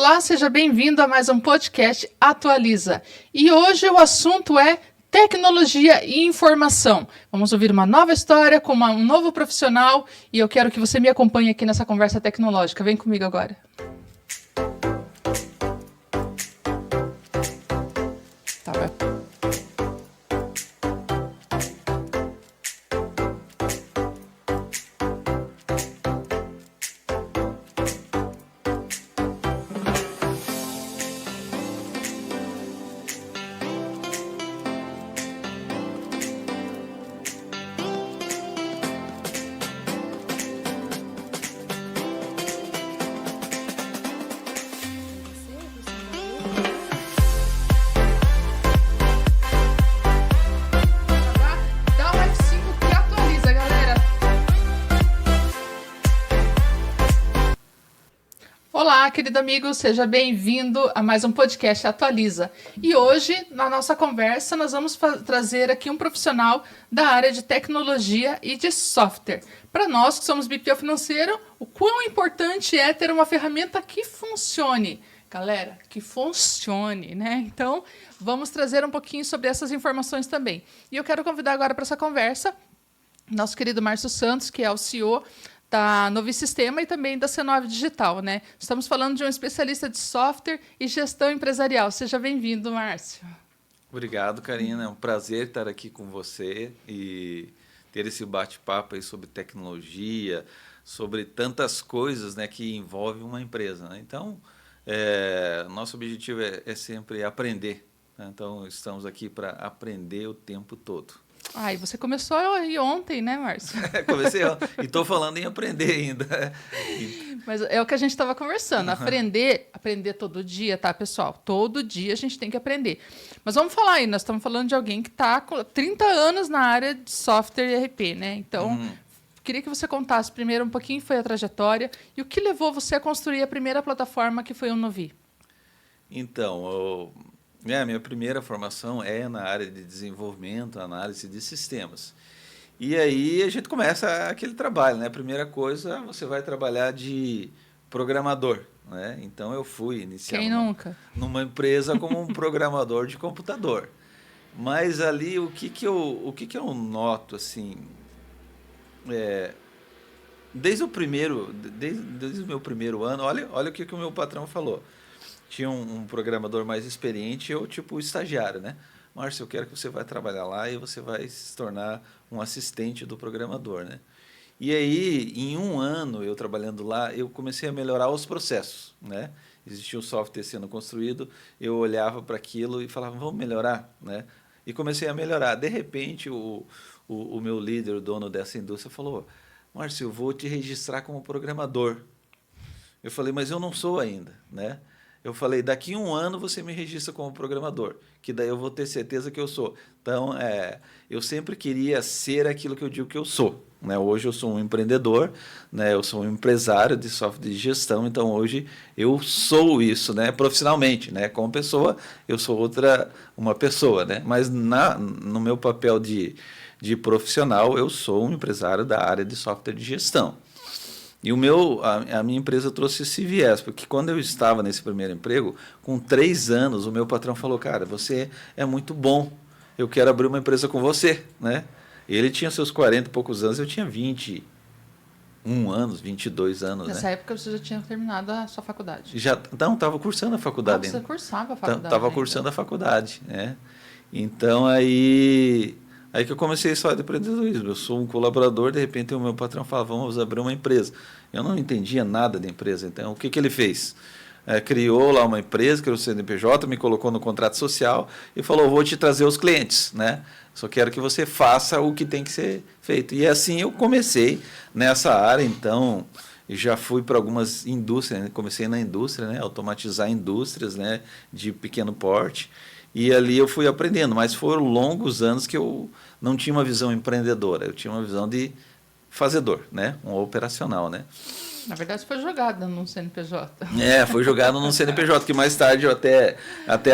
Olá, seja bem-vindo a mais um podcast Atualiza. E hoje o assunto é tecnologia e informação. Vamos ouvir uma nova história com um novo profissional e eu quero que você me acompanhe aqui nessa conversa tecnológica. Vem comigo agora. Tá bom. Olá, querido amigo, seja bem-vindo a mais um podcast Atualiza. E hoje, na nossa conversa, nós vamos trazer aqui um profissional da área de tecnologia e de software. Para nós que somos BPO financeiro, o quão importante é ter uma ferramenta que funcione. Galera, que funcione, né? Então, vamos trazer um pouquinho sobre essas informações também. E eu quero convidar agora para essa conversa nosso querido Márcio Santos, que é o CEO da Novi Sistema e também da C9 Digital, né? Estamos falando de um especialista de software e gestão empresarial. Seja bem-vindo, Márcio. Obrigado, Karina. É um prazer estar aqui com você e ter esse bate-papo aí sobre tecnologia, sobre tantas coisas, né, que envolvem uma empresa, né? Então, nosso objetivo é sempre aprender, né? Então, estamos aqui para aprender o tempo todo. E você começou aí ontem, né, Márcio? Comecei ontem. E estou falando em aprender ainda. Mas é o que a gente estava conversando. Aprender todo dia, tá, pessoal? Todo dia a gente tem que aprender. Mas vamos falar aí, nós estamos falando de alguém que está com 30 anos na área de software e ERP, né? Então, queria que você contasse primeiro um pouquinho foi a trajetória e o que levou você a construir a primeira plataforma que foi o Novi. Então, minha primeira formação é na área de desenvolvimento, análise de sistemas. E aí a gente começa aquele trabalho, né? A primeira coisa, você vai trabalhar de programador, né? Então eu fui iniciar numa empresa como um programador de computador. Mas ali o que eu noto assim, desde o meu primeiro ano, olha o que o meu patrão falou. Tinha um programador mais experiente, eu tipo estagiário, né? Márcio, eu quero que você vai trabalhar lá e você vai se tornar um assistente do programador, né? E aí, em um ano, eu trabalhando lá, eu comecei a melhorar os processos, né? Existia um software sendo construído, eu olhava para aquilo e falava, vamos melhorar, né? E comecei a melhorar. De repente, o meu líder, o dono dessa indústria, falou, Márcio, eu vou te registrar como programador. Eu falei, mas eu não sou ainda, né? Eu falei, daqui a um ano você me registra como programador, que daí eu vou ter certeza que eu sou. Então, eu sempre queria ser aquilo que eu digo que eu sou, né? Hoje eu sou um empreendedor, né? Eu sou um empresário de software de gestão, então hoje eu sou isso, né? Profissionalmente, né? Como pessoa, eu sou uma pessoa, né? Mas no meu papel de profissional, eu sou um empresário da área de software de gestão. E a minha empresa trouxe esse viés, porque quando eu estava nesse primeiro emprego, com 3 anos, o meu patrão falou, cara, você é muito bom, eu quero abrir uma empresa com você, né? Ele tinha seus 40 e poucos anos, eu tinha 21 anos, 22 anos, Nessa época você já tinha terminado a sua faculdade? Não, estava cursando a faculdade. Você cursava a faculdade? Estava cursando a faculdade, né? Então, aí que eu comecei a história de empreendedorismo. Eu sou um colaborador, de repente o meu patrão fala, vamos abrir uma empresa. Eu não entendia nada de empresa, então o que ele fez? Criou lá uma empresa, criou o CNPJ, me colocou no contrato social e falou, vou te trazer os clientes, né? Só quero que você faça o que tem que ser feito. E assim eu comecei nessa área, então já fui para algumas indústrias, né? Comecei na indústria, né? Automatizar indústrias, né? De pequeno porte. E ali eu fui aprendendo, mas foram longos anos que eu não tinha uma visão empreendedora, eu tinha uma visão de fazedor, né? Um operacional, né? Na verdade, foi jogada num CNPJ. Foi jogado num CNPJ, que mais tarde eu até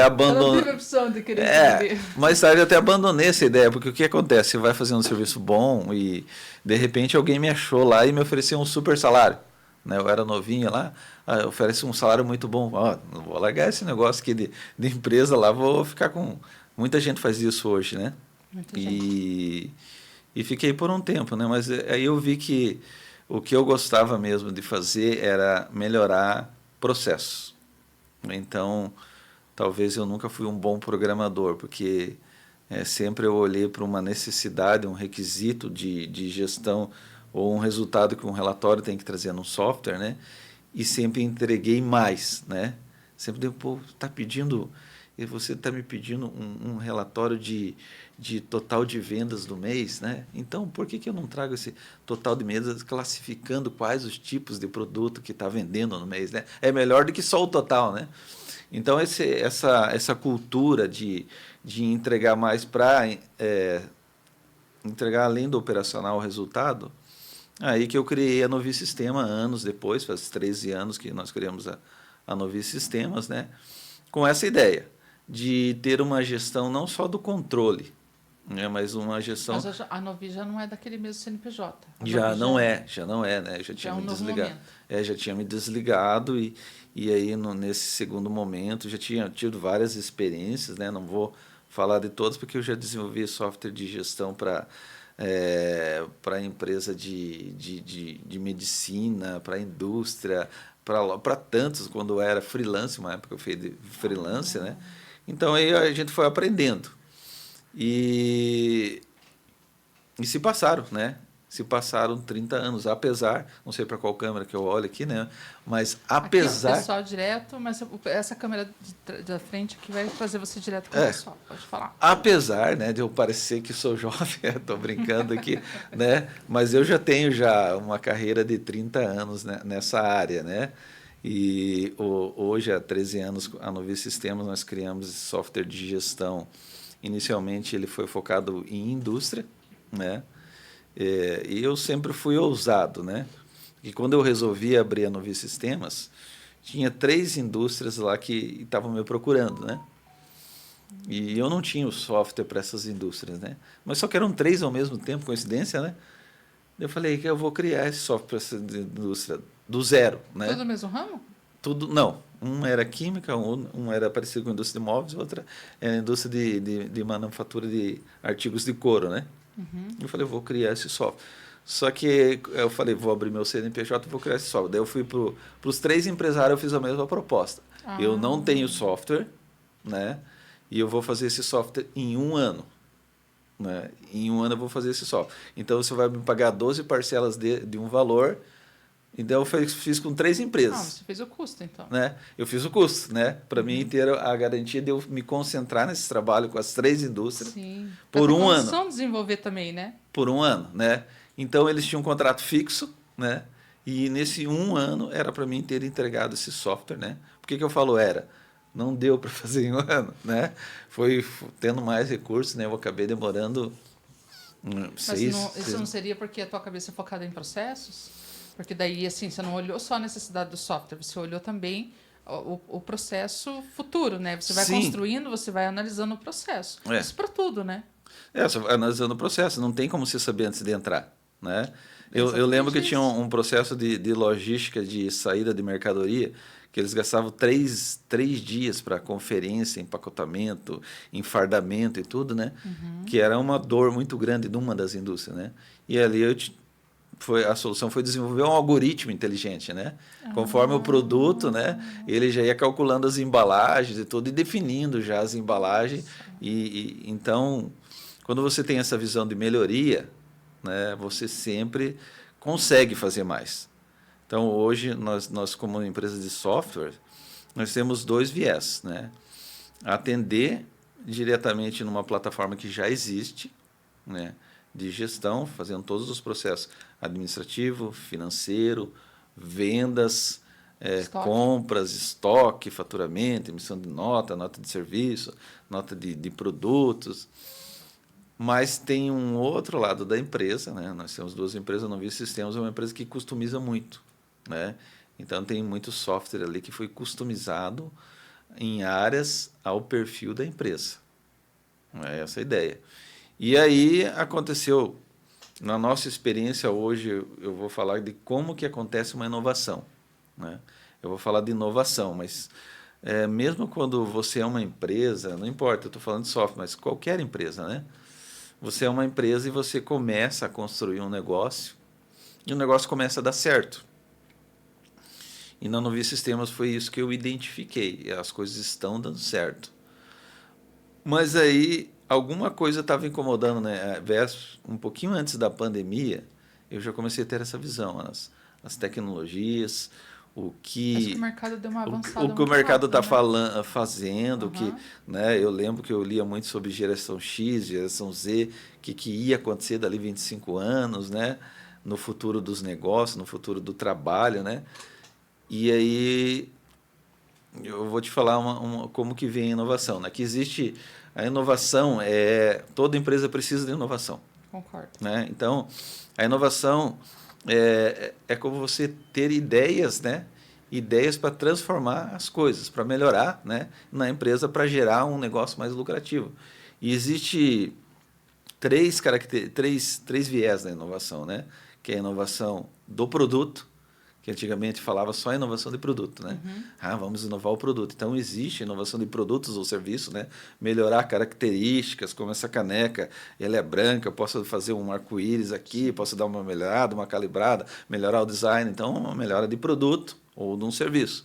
abandonei. Eu não tive a opção de querer entender. Mais tarde eu até abandonei essa ideia, porque o que acontece? Você vai fazendo um serviço bom e, de repente, alguém me achou lá e me ofereceu um super salário, né? Eu era novinho lá, oferece um salário muito bom. Ó, não vou largar esse negócio aqui de empresa lá, vou ficar com... Muita gente faz isso hoje, né? Muita gente. E fiquei por um tempo, né? Mas aí eu vi que o que eu gostava mesmo de fazer era melhorar processos. Então, talvez eu nunca fui um bom programador, porque sempre eu olhei para uma necessidade, um requisito de gestão ou um resultado que um relatório tem que trazer num software, né? E sempre entreguei mais, né? Sempre deu, pô, tá pedindo, e você está me pedindo um relatório de total de vendas do mês, né? Então, por que eu não trago esse total de vendas classificando quais os tipos de produto que está vendendo no mês, né? É melhor do que só o total, né? Então, essa cultura de entregar mais para entregar além do operacional o resultado, aí que eu criei a Novi Sistema anos depois, faz 13 anos que nós criamos a Novi Sistemas, né? Com essa ideia de ter uma gestão não só do controle, né, mas uma gestão... Mas a Novi já não é daquele mesmo CNPJ. Já não é, né? Já tinha é um me novo desligado. momento. Já tinha me desligado e aí nesse segundo momento já tinha tido várias experiências, né? Não vou falar de todas porque eu já desenvolvi software de gestão para empresa de medicina, para indústria, para tantos, quando eu era freelance, uma época eu fiz de freelance, né? Então aí a gente foi aprendendo. E se passaram, né? Se passaram 30 anos, apesar, não sei para qual câmera que eu olho aqui, né? Mas Aqui, ó, apesar... pessoal direto, mas essa câmera da frente aqui vai trazer você direto com o pessoal. Pode falar. Apesar, né, de eu parecer que sou jovem, estou brincando aqui, né? Mas eu já tenho uma carreira de 30 anos, né, nessa área, né? E hoje, há 13 anos, a Novi Sistemas, nós criamos esse software de gestão. Inicialmente, ele foi focado em indústria, né? E eu sempre fui ousado, né? E quando eu resolvi abrir a Novi Sistemas, tinha 3 indústrias lá que estavam me procurando, né? E eu não tinha o software para essas indústrias, né? Mas só que eram 3 ao mesmo tempo, coincidência, né? Eu falei que eu vou criar esse software para essa indústria do zero, né? Tudo no mesmo ramo? Tudo, não. Um era química, um era parecido com a indústria de móveis, outra era a indústria de manufatura de artigos de couro, né? Eu falei, vou criar esse software. Só que eu falei, vou abrir meu CNPJ, vou criar esse software. Daí eu fui para os 3 empresários, eu fiz a mesma proposta. Eu não tenho software, né? E eu vou fazer esse software em 1 ano. Né? Em 1 ano eu vou fazer esse software. Então você vai me pagar 12 parcelas de um valor. Então eu fiz com 3 empresas. Você fez o custo, então. Né? Eu fiz o custo, né? Para mim ter a garantia de eu me concentrar nesse trabalho com as 3 indústrias. Sim. Por 1 ano. De desenvolver também, né? Por 1 ano, né? Então eles tinham um contrato fixo, né? E nesse 1 ano era para mim ter entregado esse software, né? Por que eu falo era? Não deu para fazer em 1 ano, né? Foi tendo mais recursos, né? Eu acabei demorando Mas isso não seria porque a tua cabeça é focada em processos? Porque daí, assim, você não olhou só a necessidade do software, você olhou também o processo futuro, né? Você vai construindo, você vai analisando o processo. Isso para tudo, né? Você vai analisando o processo, não tem como você saber antes de entrar, né? Eu lembro que tinha um processo de logística de saída de mercadoria que eles gastavam 3 dias para conferência, empacotamento, enfardamento e tudo, né? Que era uma dor muito grande numa das indústrias, né? E ali a solução foi desenvolver um algoritmo inteligente, né? Conforme o produto, né? Ele já ia calculando as embalagens e tudo e definindo já as embalagens. Então, quando você tem essa visão de melhoria, né, você sempre consegue fazer mais. Então, hoje, nós como empresa de software, nós temos 2 viés, né? Atender diretamente numa plataforma que já existe, né, de gestão, fazendo todos os processos administrativo, financeiro, vendas, compras, estoque, faturamento, emissão de nota de serviço, nota de produtos. Mas tem um outro lado da empresa, né? Nós temos 2 empresas, a Novi Sistemas é uma empresa que customiza muito, né? Então tem muito software ali que foi customizado em áreas ao perfil da empresa. É essa a ideia. E aí aconteceu Na nossa experiência hoje, eu vou falar de como que acontece uma inovação, né? Eu vou falar de inovação, mas mesmo quando você é uma empresa, não importa, eu estou falando de software, mas qualquer empresa, né? Você é uma empresa e você começa a construir um negócio e o negócio começa a dar certo. E na Novi Sistemas foi isso que eu identifiquei. As coisas estão dando certo. Mas aí alguma coisa estava incomodando, né? Um pouquinho antes da pandemia, eu já comecei a ter essa visão. As tecnologias, o Acho que o que mercado deu uma o avançada que o muito mercado rápida, está né? fazendo, que, Aham. né, eu lembro que eu lia muito sobre geração X, geração Z, que ia acontecer dali 25 anos, né, no futuro dos negócios, no futuro do trabalho, né? E aí eu vou te falar como que vem a inovação, né? Que existe a inovação, toda empresa precisa de inovação, Concordo. né? Então, a inovação é como você ter ideias, né? Ideias para transformar as coisas, para melhorar, né? Na empresa, para gerar um negócio mais lucrativo. E existe três viés da inovação, né? Que é a inovação do produto, que antigamente falava só inovação de produto, né? Uhum. Ah, vamos inovar o produto. Então existe inovação de produtos ou serviços, né? Melhorar características, como essa caneca, ela é branca, eu posso fazer um arco-íris aqui, Sim. posso dar uma melhorada, uma calibrada, melhorar o design, então uma melhora de produto ou de um serviço.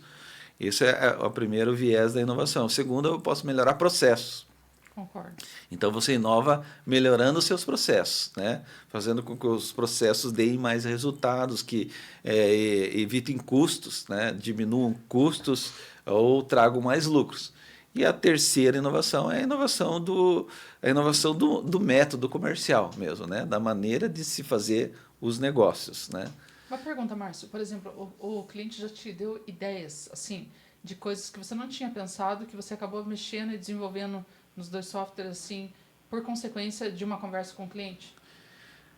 Isso é o primeiro viés da inovação. O segundo, eu posso melhorar processos. Concordo. Então você inova melhorando os seus processos, né? Fazendo com que os processos deem mais resultados, que evitem custos, né? Diminuam custos ou tragam mais lucros. E a terceira inovação é a inovação do método comercial mesmo, né? Da maneira de se fazer os negócios, né? Uma pergunta, Márcio. Por exemplo, o cliente já te deu ideias, assim, de coisas que você não tinha pensado, que você acabou mexendo e desenvolvendo nos dois softwares, assim, por consequência de uma conversa com o cliente?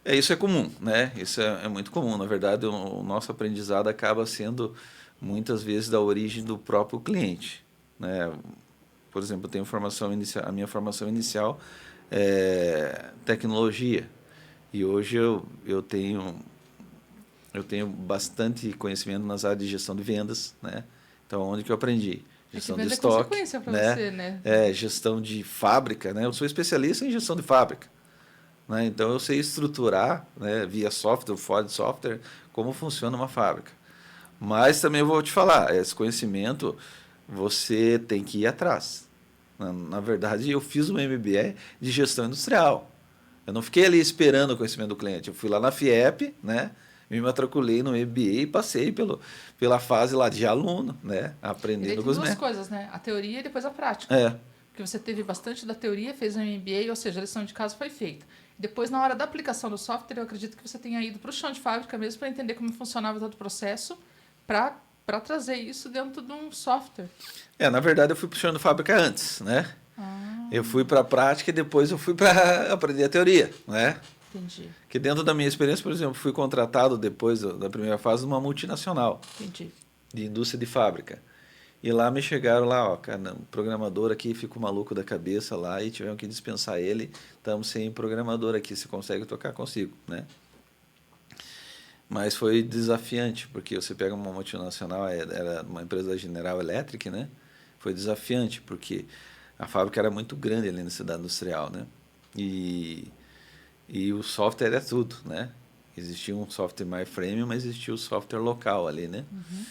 Isso é comum, né? Isso é muito comum. Na verdade, o nosso aprendizado acaba sendo muitas vezes da origem do próprio cliente, né? Por exemplo, eu tenho formação inicial, a minha formação inicial é tecnologia e hoje eu tenho bastante conhecimento nas áreas de gestão de vendas, né? Então, onde que eu aprendi? É que Gestão de venda é estoque, consequência para né? você, né? Gestão de fábrica, né? Eu sou especialista em gestão de fábrica, né? Então, eu sei estruturar, né, via software, fora de software, como funciona uma fábrica. Mas também eu vou te falar, esse conhecimento você tem que ir atrás. Na verdade, eu fiz um MBA de gestão industrial. Eu não fiquei ali esperando o conhecimento do cliente. Eu fui lá na FIEP, né? Me matriculei no MBA e passei pela fase lá de aluno, né? E daí Aprendendo com tem os duas meus. coisas, né? A teoria e depois a prática. É, Porque você teve bastante da teoria, fez um MBA, ou seja, a lição de casa foi feita. Depois, na hora da aplicação do software, eu acredito que você tenha ido para o chão de fábrica mesmo para entender como funcionava todo o processo, para trazer isso dentro de um software. na verdade eu fui puxando fábrica antes, né? Ah, Eu fui para a prática e depois eu fui para aprender a teoria, né? entendi, Que dentro da minha experiência, por exemplo, fui contratado depois da primeira fase de uma multinacional entendi. de indústria de fábrica. E lá me chegaram lá, ó, cara, o programador aqui ficou maluco da cabeça lá e tivemos que dispensar ele. Estamos sem programador aqui, se consegue tocar consigo, né? Mas foi desafiante, porque você pega uma multinacional, era uma empresa da General Electric, né? Foi desafiante, porque a fábrica era muito grande ali na cidade industrial, né? E, e o software é tudo, né? Existia um software mainframe, mas existia o software local ali, né? Uhum,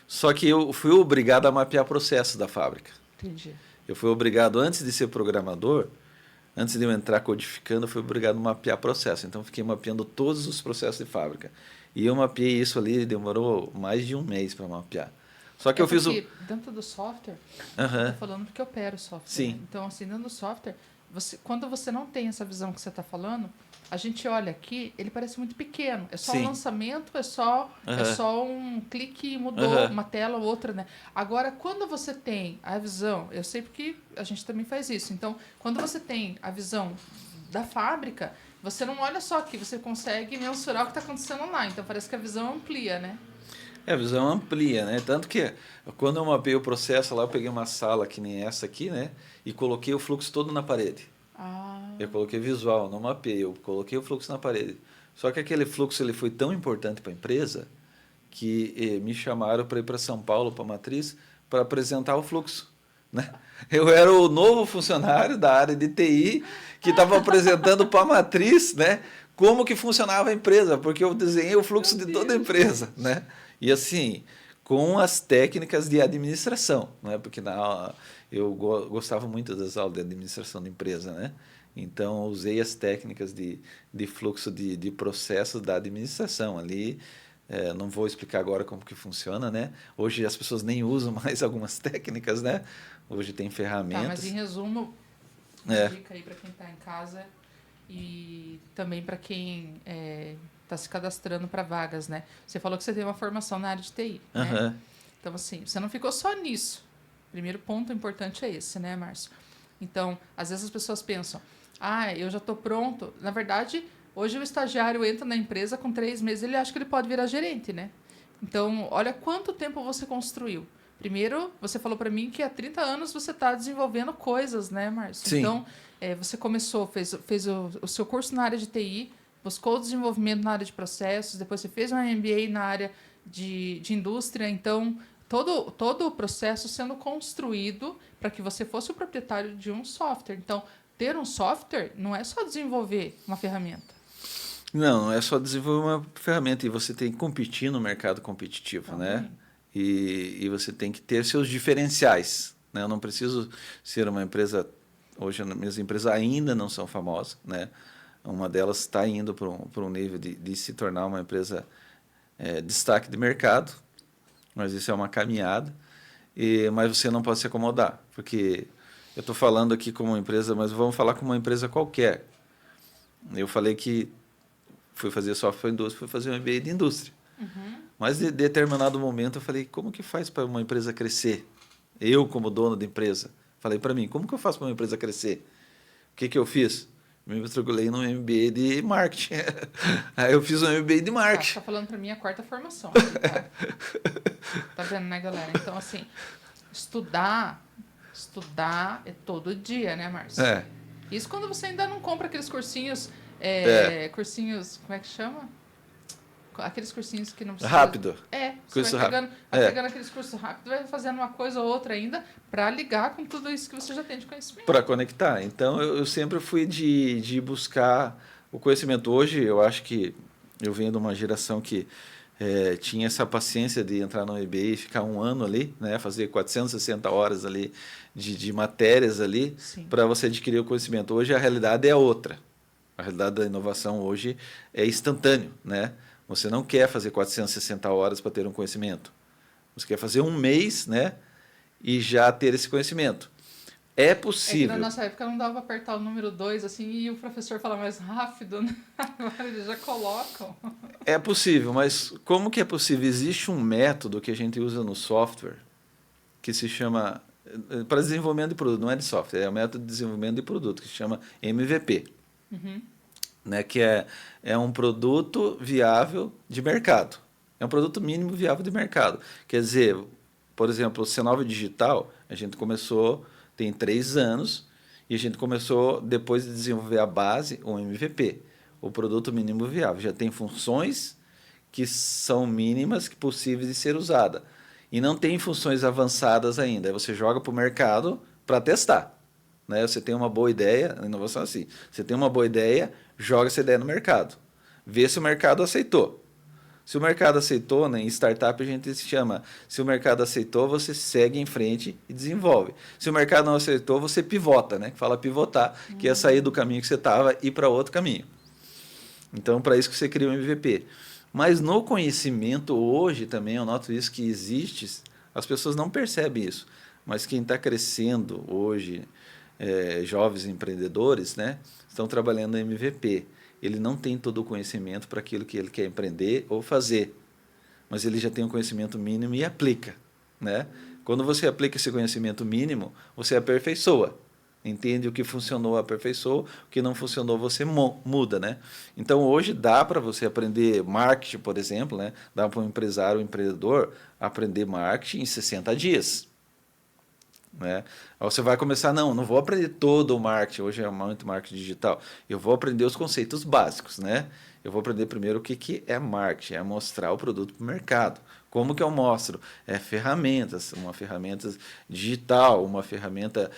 Só que eu fui obrigado a mapear processos da fábrica. entendi. Eu fui obrigado, antes de ser programador, antes de eu entrar codificando, eu fui obrigado a mapear processo. Então, fiquei mapeando todos os processos de fábrica. E eu mapeei isso ali, demorou mais de um mês para mapear. Só que É eu fiz o. porque dentro do software, eu estou Aham, falando porque eu opero o software, né? sim, Então, assim, dentro do software, quando você não tem essa visão que você está falando, a gente olha aqui, ele parece muito pequeno. É só um sim, lançamento, é aham, só um clique e mudou aham. uma tela ou outra, né? Agora, quando você tem a visão, eu sei porque a gente também faz isso. Então, quando você tem a visão da fábrica, você não olha só aqui, você consegue mensurar o que está acontecendo lá. Então, parece que a visão amplia, né? A visão amplia, né? Tanto que quando eu mapeei o processo lá, eu peguei uma sala que nem essa aqui, né? E coloquei o fluxo todo na parede. Ah, Eu coloquei visual, não mapeei, eu coloquei o fluxo na parede. Só que aquele fluxo ele foi tão importante para a empresa que me chamaram para ir para São Paulo, para a matriz, para apresentar o fluxo, né? Eu era o novo funcionário da área de TI que estava apresentando para a matriz, né, como que funcionava a empresa, porque eu desenhei o fluxo de toda a empresa, né? E assim, com as técnicas de administração, né? Porque eu gostava muito das aulas de administração de empresa, né? Então, usei as técnicas de fluxo de processos da administração ali. Não vou explicar agora como que funciona, né? Hoje as pessoas nem usam mais algumas técnicas, né? Hoje tem ferramentas. Tá, mas em resumo, uma dica aí para quem está em casa e também para quem está se cadastrando para vagas, né? Você falou que você tem uma formação na área de TI, né? Então, assim, você não ficou só nisso. Primeiro ponto importante é esse, né, Márcio? Então, às vezes as pessoas pensam, eu já estou pronto. Na verdade, hoje o estagiário entra na empresa com 3 meses, ele acha que ele pode virar gerente, né? Então, olha quanto tempo você construiu. Primeiro, você falou para mim que há 30 anos você está desenvolvendo coisas, né, Márcio? Sim. Então, você começou, fez o seu curso na área de TI, buscou o desenvolvimento na área de processos, depois você fez um MBA na área de indústria. Então, todo o processo sendo construído para que você fosse o proprietário de um software. Então, ter um software não é só desenvolver uma ferramenta. Não é só desenvolver uma ferramenta e você tem que competir no mercado competitivo, também, né? E você tem que ter seus diferenciais, né? Eu não preciso ser uma empresa... Hoje, as minhas empresas ainda não são famosas, né? Uma delas está indo para um nível de se tornar uma empresa destaque de mercado, mas isso é uma caminhada. Mas você não pode se acomodar, porque eu estou falando aqui como uma empresa, mas vamos falar como uma empresa qualquer. Eu falei que fui fazer software indústria, fui fazer um MBA de indústria. Mas de determinado momento eu falei, como que faz para uma empresa crescer? Eu, como dono da empresa, falei para mim, como que eu faço para uma empresa crescer? O que eu fiz? Me matriculei no MBA de marketing. Aí eu fiz um MBA de marketing. Tá falando para mim a 4ª formação. Aqui, tá? Tá vendo, né, galera? Então, assim, estudar é todo dia, né, Márcio? Isso quando você ainda não compra aqueles cursinhos, cursinhos, como é que chama? Aqueles cursinhos que não precisa... Rápido. Você vai pegando aqueles cursos rápidos, vai fazendo uma coisa ou outra ainda para ligar com tudo isso que você já tem de conhecimento. Para conectar. Então, eu sempre fui de buscar o conhecimento. Hoje, eu acho que eu venho de uma geração que tinha essa paciência de entrar no MBA e ficar um ano ali, né, fazer 460 horas ali de matérias ali para você adquirir o conhecimento. Hoje, a realidade é outra. A realidade da inovação hoje é instantâneo, né? Você não quer fazer 460 horas para ter um conhecimento. Você quer fazer um mês, né, e já ter esse conhecimento. É possível. É que na nossa época não dava para apertar o número 2 assim, e o professor fala mais rápido, né? Agora eles já colocam. É possível, mas como que é possível? Existe um método que a gente usa no software que se chama... Para desenvolvimento de produto, não é de software, é o método de desenvolvimento de produto, que se chama MVP. Né, que é um produto viável de mercado. É um produto mínimo viável de mercado. Quer dizer, por exemplo, o C9 Digital, a gente começou, tem 3 anos, e a gente começou, depois de desenvolver a base, o MVP, o produto mínimo viável. Já tem funções que são mínimas, que possíveis de ser usada. E não tem funções avançadas ainda. Aí você joga para o mercado para testar. Né? Você tem uma boa ideia, a inovação é assim, você tem uma boa ideia, joga essa ideia no mercado, vê se o mercado aceitou. Se o mercado aceitou, né, em startup a gente se chama, se o mercado aceitou, você segue em frente e desenvolve. Se o mercado não aceitou, você pivota, né, que fala pivotar, que é sair do caminho que você estava e ir para outro caminho. Então, para isso que você cria um MVP. Mas no conhecimento, hoje também, eu noto isso, que existe, as pessoas não percebem isso, mas quem está crescendo hoje... jovens empreendedores, né, estão trabalhando no MVP. Ele não tem todo o conhecimento para aquilo que ele quer empreender ou fazer, mas ele já tem um conhecimento mínimo e aplica. Né? Quando você aplica esse conhecimento mínimo, você aperfeiçoa. Entende o que funcionou, aperfeiçoa, o que não funcionou, você muda. Né? Então, hoje dá para você aprender marketing, por exemplo, né? Dá para um empresário, um empreendedor, aprender marketing em 60 dias. né? Aí você vai começar, não vou aprender todo o marketing, hoje é muito marketing digital, eu vou aprender os conceitos básicos, né? Eu vou aprender primeiro o que é marketing, é mostrar o produto para o mercado. Como que eu mostro? É ferramentas, uma ferramenta digital, uma ferramenta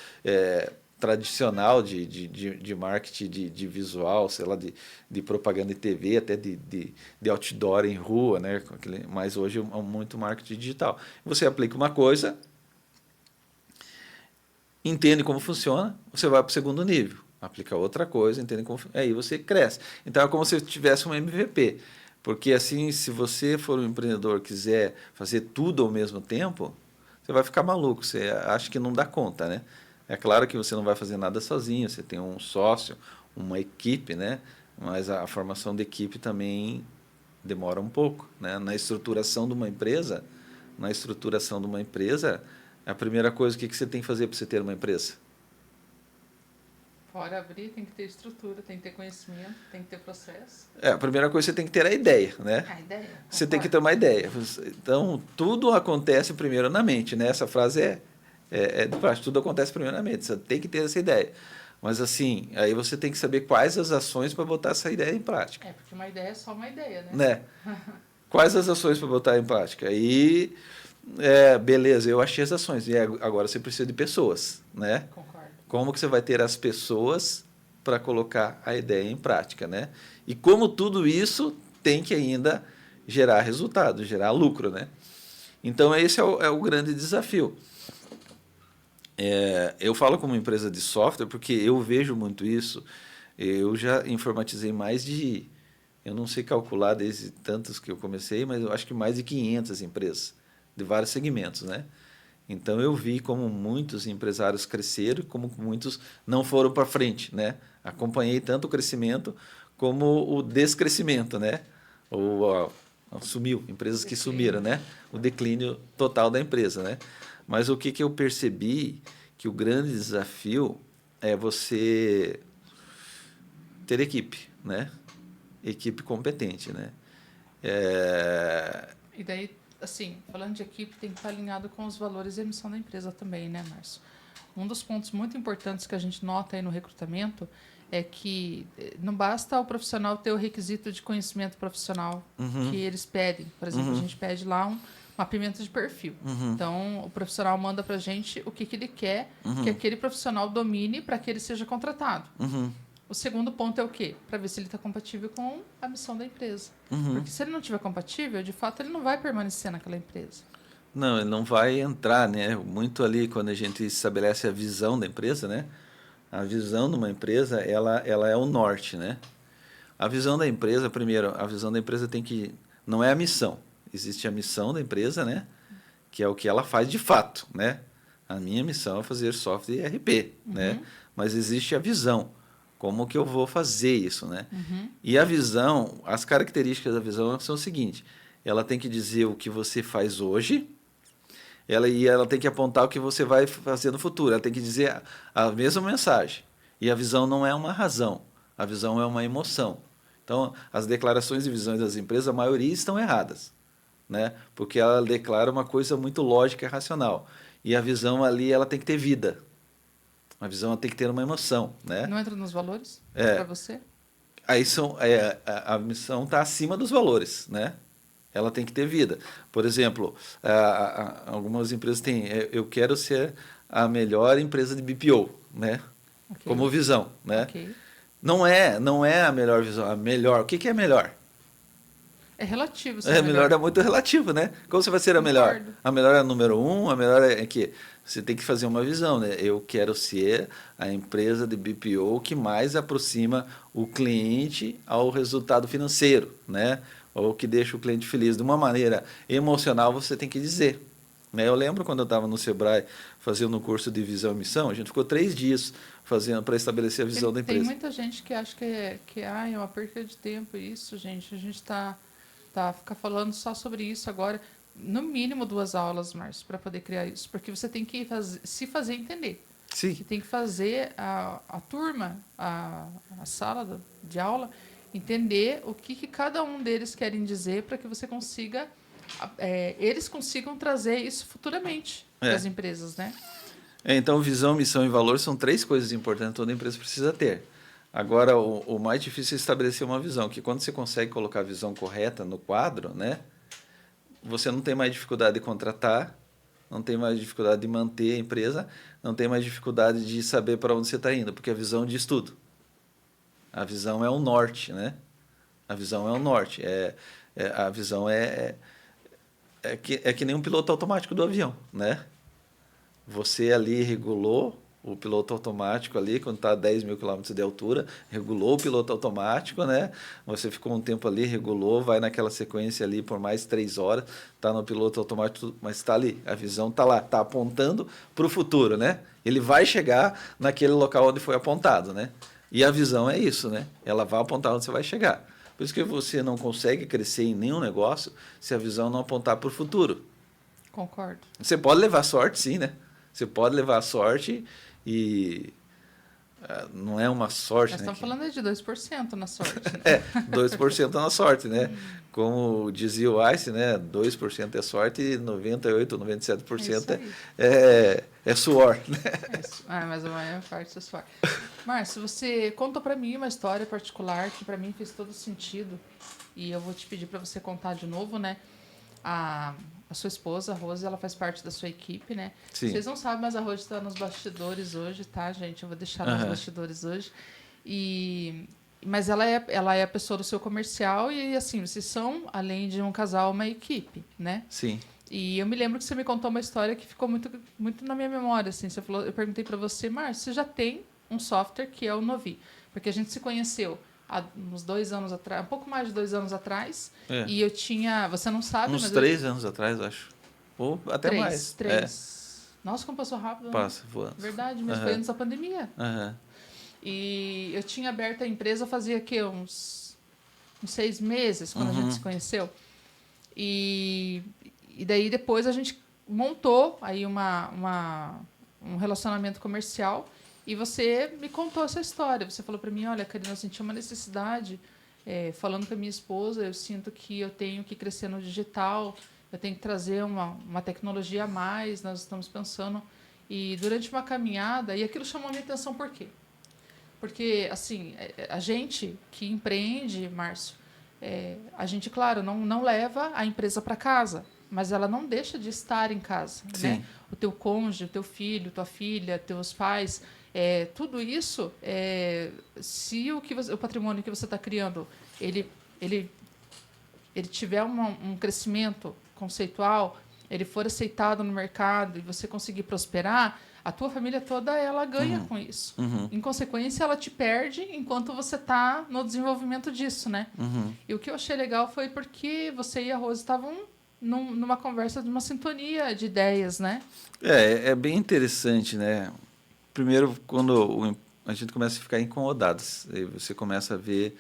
tradicional de marketing de visual, sei lá, de propaganda de TV, até de outdoor em rua, né? Mas hoje é muito marketing digital. Você aplica uma coisa, entende como funciona, você vai para o segundo nível. Aplica outra coisa, entende como aí você cresce. Então é como se tivesse um MVP. Porque assim, se você for um empreendedor e quiser fazer tudo ao mesmo tempo, você vai ficar maluco, você acha que não dá conta, né? É claro que você não vai fazer nada sozinho, você tem um sócio, uma equipe, né? Mas a formação de equipe também demora um pouco, né? Na estruturação de uma empresa, a primeira coisa, o que você tem que fazer para você ter uma empresa? Fora abrir, tem que ter estrutura, tem que ter conhecimento, tem que ter processo. A primeira coisa você tem que ter a ideia, né? A ideia. Você tem que ter uma ideia. Então, tudo acontece primeiro na mente, né? Essa frase é de prática, tudo acontece primeiro na mente. Você tem que ter essa ideia. Mas, assim, aí você tem que saber quais as ações para botar essa ideia em prática. Porque uma ideia é só uma ideia, Né? Quais as ações para botar em prática? Aí, beleza, eu achei as ações. E agora você precisa de pessoas, né? Concordo. Como que você vai ter as pessoas para colocar a ideia em prática, né? E como tudo isso tem que ainda gerar resultado, gerar lucro, né? Então, esse é o grande desafio. Eu falo como empresa de software porque eu vejo muito isso. Eu já informatizei eu não sei calcular desde tantos que eu comecei, mas eu acho que mais de 500 empresas, de vários segmentos, né? Então, eu vi como muitos empresários cresceram e como muitos não foram para frente, né? Acompanhei tanto o crescimento como o descrescimento, né? Sumiu, empresas que sumiram, né? O declínio total da empresa, né? Mas o que eu percebi que o grande desafio é você ter equipe, né? Equipe competente, né? E daí, assim, falando de equipe, tem que estar alinhado com os valores e a missão da empresa também, né, Márcio? Um dos pontos muito importantes que a gente nota aí no recrutamento é que não basta o profissional ter o requisito de conhecimento profissional que eles pedem. Por exemplo, a gente pede lá um mapeamento de perfil. Então, o profissional manda para a gente o que ele quer que aquele profissional domine para que ele seja contratado. O segundo ponto é o quê? Para ver se ele está compatível com a missão da empresa. Porque se ele não estiver compatível, de fato, ele não vai permanecer naquela empresa. Não, ele não vai entrar, né? Muito ali quando a gente estabelece a visão da empresa, né? A visão de uma empresa, ela é o norte, né? A visão da empresa, primeiro, a visão da empresa não é a missão. Existe a missão da empresa, né? Que é o que ela faz de fato, né? A minha missão é fazer software e ERP, né? Mas existe a visão. Como que eu vou fazer isso, né? E a visão, as características da visão são o seguinte: ela tem que dizer o que você faz hoje, ela tem que apontar o que você vai fazer no futuro. Ela tem que dizer a mesma mensagem. E a visão não é uma razão, a visão é uma emoção. Então, as declarações de visões das empresas, a maioria estão erradas, né? Porque ela declara uma coisa muito lógica e racional. E a visão ali, ela tem que ter vida. A visão tem que ter uma emoção, né? Não entra nos valores para você? Aí a missão está acima dos valores, né? Ela tem que ter vida. Por exemplo, algumas empresas têm, eu quero ser a melhor empresa de BPO, né? Okay. Como visão, né? Okay. Não é a melhor visão, a melhor. O que é melhor? É relativo. Melhor é muito relativo, né? Como você vai ser a melhor? A melhor é a número 1, a melhor é que você tem que fazer uma visão, né? Eu quero ser a empresa de BPO que mais aproxima o cliente ao resultado financeiro, né? Ou que deixa o cliente feliz. De uma maneira emocional, você tem que dizer. Né? Eu lembro quando eu estava no Sebrae fazendo um curso de visão e missão, a gente ficou 3 dias fazendo para estabelecer a visão da empresa. Tem muita gente que acha que é uma perda de tempo isso, gente. A gente está ficar falando só sobre isso agora. No mínimo 2 aulas, Márcio, para poder criar isso. Porque você tem que se fazer entender. Sim. Você tem que fazer a turma, a sala de aula, entender o que cada um deles querem dizer para que você consiga... eles consigam trazer isso futuramente para as empresas, né? Então, visão, missão e valor são 3 coisas importantes que toda empresa precisa ter. Agora, o mais difícil é estabelecer uma visão, que quando você consegue colocar a visão correta no quadro, né, você não tem mais dificuldade de contratar, não tem mais dificuldade de manter a empresa, não tem mais dificuldade de saber para onde você está indo, porque a visão diz tudo. A visão é o norte, né? A visão é o norte. A visão é que nem um piloto automático do avião, né? Você ali regulou o piloto automático ali, quando está a 10 mil quilômetros de altura, regulou o piloto automático, né? Você ficou um tempo ali, regulou, vai naquela sequência ali por mais 3 horas, está no piloto automático, mas está ali, a visão está lá, está apontando para o futuro, né? Ele vai chegar naquele local onde foi apontado, né? E a visão é isso, né? Ela vai apontar onde você vai chegar. Por isso que você não consegue crescer em nenhum negócio se a visão não apontar para o futuro. Concordo. Você pode levar sorte, sim, né? Você pode levar sorte e não é uma sorte, Nós né? estamos falando aí de 2% na sorte, né? 2% na sorte, né? Como dizia o Einstein, né? 2% é sorte e 98%, 97% é suor, né? É isso. Mas a maior parte é suor. Márcio, você contou para mim uma história particular que para mim fez todo sentido e eu vou te pedir para você contar de novo, né? A sua esposa, a Rose, ela faz parte da sua equipe, né? Sim. Vocês não sabem, mas a Rose está nos bastidores hoje, tá, gente? Eu vou deixar nos bastidores hoje. Mas ela é a pessoa do seu comercial e, assim, vocês são, além de um casal, uma equipe, né? Sim. E eu me lembro que você me contou uma história que ficou muito, muito na minha memória, assim. Você falou, eu perguntei para você, Márcio, você já tem um software que é o Novi? Porque a gente se conheceu há uns 2 anos atrás, um pouco mais de 2 anos atrás, e eu tinha, você não sabe, uns mas 3 anos atrás, acho. Ou até mais. 3. Nossa, como passou rápido. Passa, voando. Verdade, mas foi antes da pandemia. E eu tinha aberto a empresa fazia que uns 6 meses, quando a gente se conheceu. E daí depois a gente montou aí um relacionamento comercial e você me contou essa história. Você falou para mim, olha, Karina, eu senti uma necessidade, falando com a minha esposa, eu sinto que eu tenho que crescer no digital, eu tenho que trazer uma tecnologia a mais, nós estamos pensando. E durante uma caminhada, e aquilo chamou a minha atenção por quê? Porque, assim, a gente que empreende, Márcio, a gente, claro, não leva a empresa para casa, mas ela não deixa de estar em casa, né? O teu cônjuge, o teu filho, tua filha, teus pais, tudo isso, se o patrimônio que você está criando, ele tiver um crescimento conceitual, ele for aceitado no mercado e você conseguir prosperar, a tua família toda ela ganha com isso. Em consequência, ela te perde enquanto você está no desenvolvimento disso, né? E o que eu achei legal foi porque você e a Rose estavam numa conversa, numa sintonia de ideias, né? É bem interessante, né? Primeiro, quando a gente começa a ficar incomodado, você começa a ver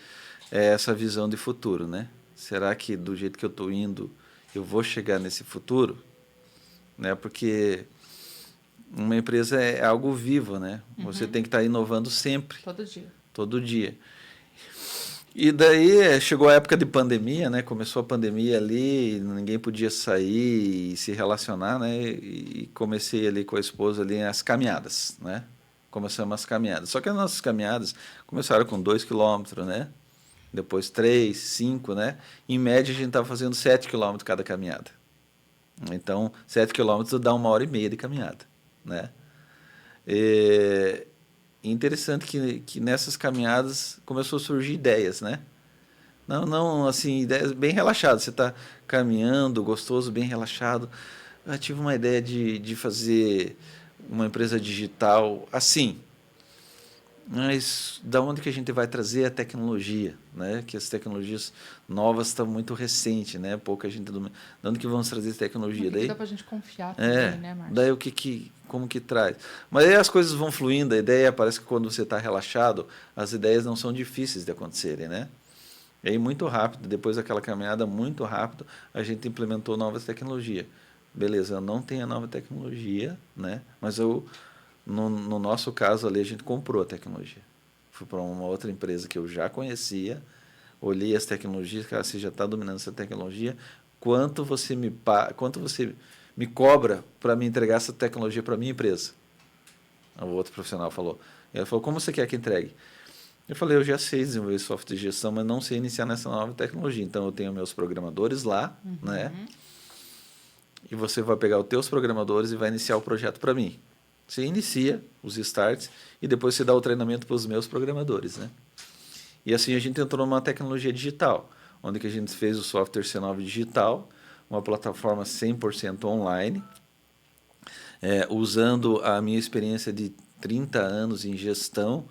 essa visão de futuro, né? Será que do jeito que eu estou indo, eu vou chegar nesse futuro? Né? Porque uma empresa é algo vivo, né? Você tem que estar inovando sempre. Todo dia. Todo dia. E daí chegou a época de pandemia, né? Começou a pandemia ali, ninguém podia sair e se relacionar, né? E comecei ali com a esposa ali as caminhadas, né? Começamos as caminhadas. Só que as nossas caminhadas começaram com 2 quilômetros, né? Depois 3, 5, né? Em média a gente estava fazendo 7 quilômetros cada caminhada. Então, 7 quilômetros dá 1h30 de caminhada, né? E interessante que nessas caminhadas começou a surgir ideias, né? Não assim, ideias bem relaxadas. Você está caminhando, gostoso, bem relaxado. Eu tive uma ideia de fazer uma empresa digital assim. Mas da onde que a gente vai trazer a tecnologia, né? Que as tecnologias novas estão muito recentes, né? Pouca gente domina. De onde que vamos trazer tecnologia? Daí dá para a gente confiar também, né, Márcio? Daí como que traz? Mas aí as coisas vão fluindo, a ideia parece que quando você está relaxado, as ideias não são difíceis de acontecerem, né? E aí muito rápido, depois daquela caminhada muito rápido, a gente implementou novas tecnologias. Beleza, eu não tenho a nova tecnologia, né? Mas no nosso caso ali, a gente comprou a tecnologia. Fui para uma outra empresa que eu já conhecia, olhei as tecnologias, cara, você já está dominando essa tecnologia, quanto você me cobra para me entregar essa tecnologia para a minha empresa? o outro profissional falou. E ela falou, como você quer que entregue? Eu falei, eu já sei desenvolver software de gestão, mas não sei iniciar nessa nova tecnologia. Então, eu tenho meus programadores lá, né? E você vai pegar os teus programadores e vai iniciar o projeto para mim. Você inicia os starts e depois você dá o treinamento para os meus programadores, né? E assim a gente entrou numa tecnologia digital, onde que a gente fez o software C9 digital, uma plataforma 100% online, usando a minha experiência de 30 anos em gestão,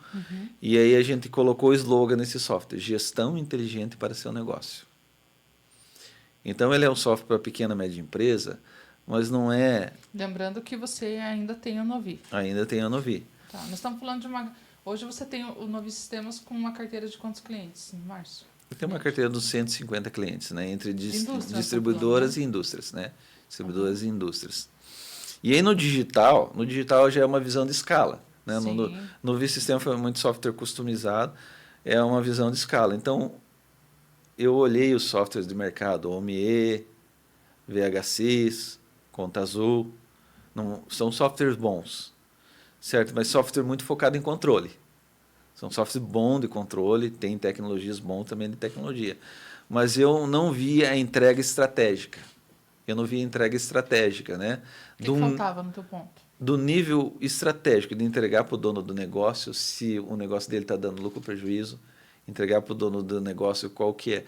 e aí a gente colocou o slogan nesse software, gestão inteligente para seu negócio. Então ele é um software para pequena e média empresa, mas não é... Lembrando que você ainda tem o Novi. Ainda tem a Novi. Tá, nós estamos falando de uma... Hoje você tem o Novi Sistemas com uma carteira de quantos clientes, Márcio? Eu tenho uma carteira de 150 clientes, né? Entre Distribuidoras, e indústrias, né? Distribuidoras e indústrias. E aí no digital já é uma visão de escala, né? No V-Sistema foi muito software customizado, é uma visão de escala. Então, eu olhei os softwares de mercado, OMIE, VHSys, Conta Azul, não, são softwares bons, certo? Mas software muito focado em controle. São softwares bons de controle, tem tecnologias bons também de tecnologia. Mas eu não vi a entrega estratégica. Eu não vi a entrega estratégica, né? O que faltava no teu ponto? Do nível estratégico, de entregar para o dono do negócio se o negócio dele está dando lucro ou prejuízo, entregar para o dono do negócio qual que é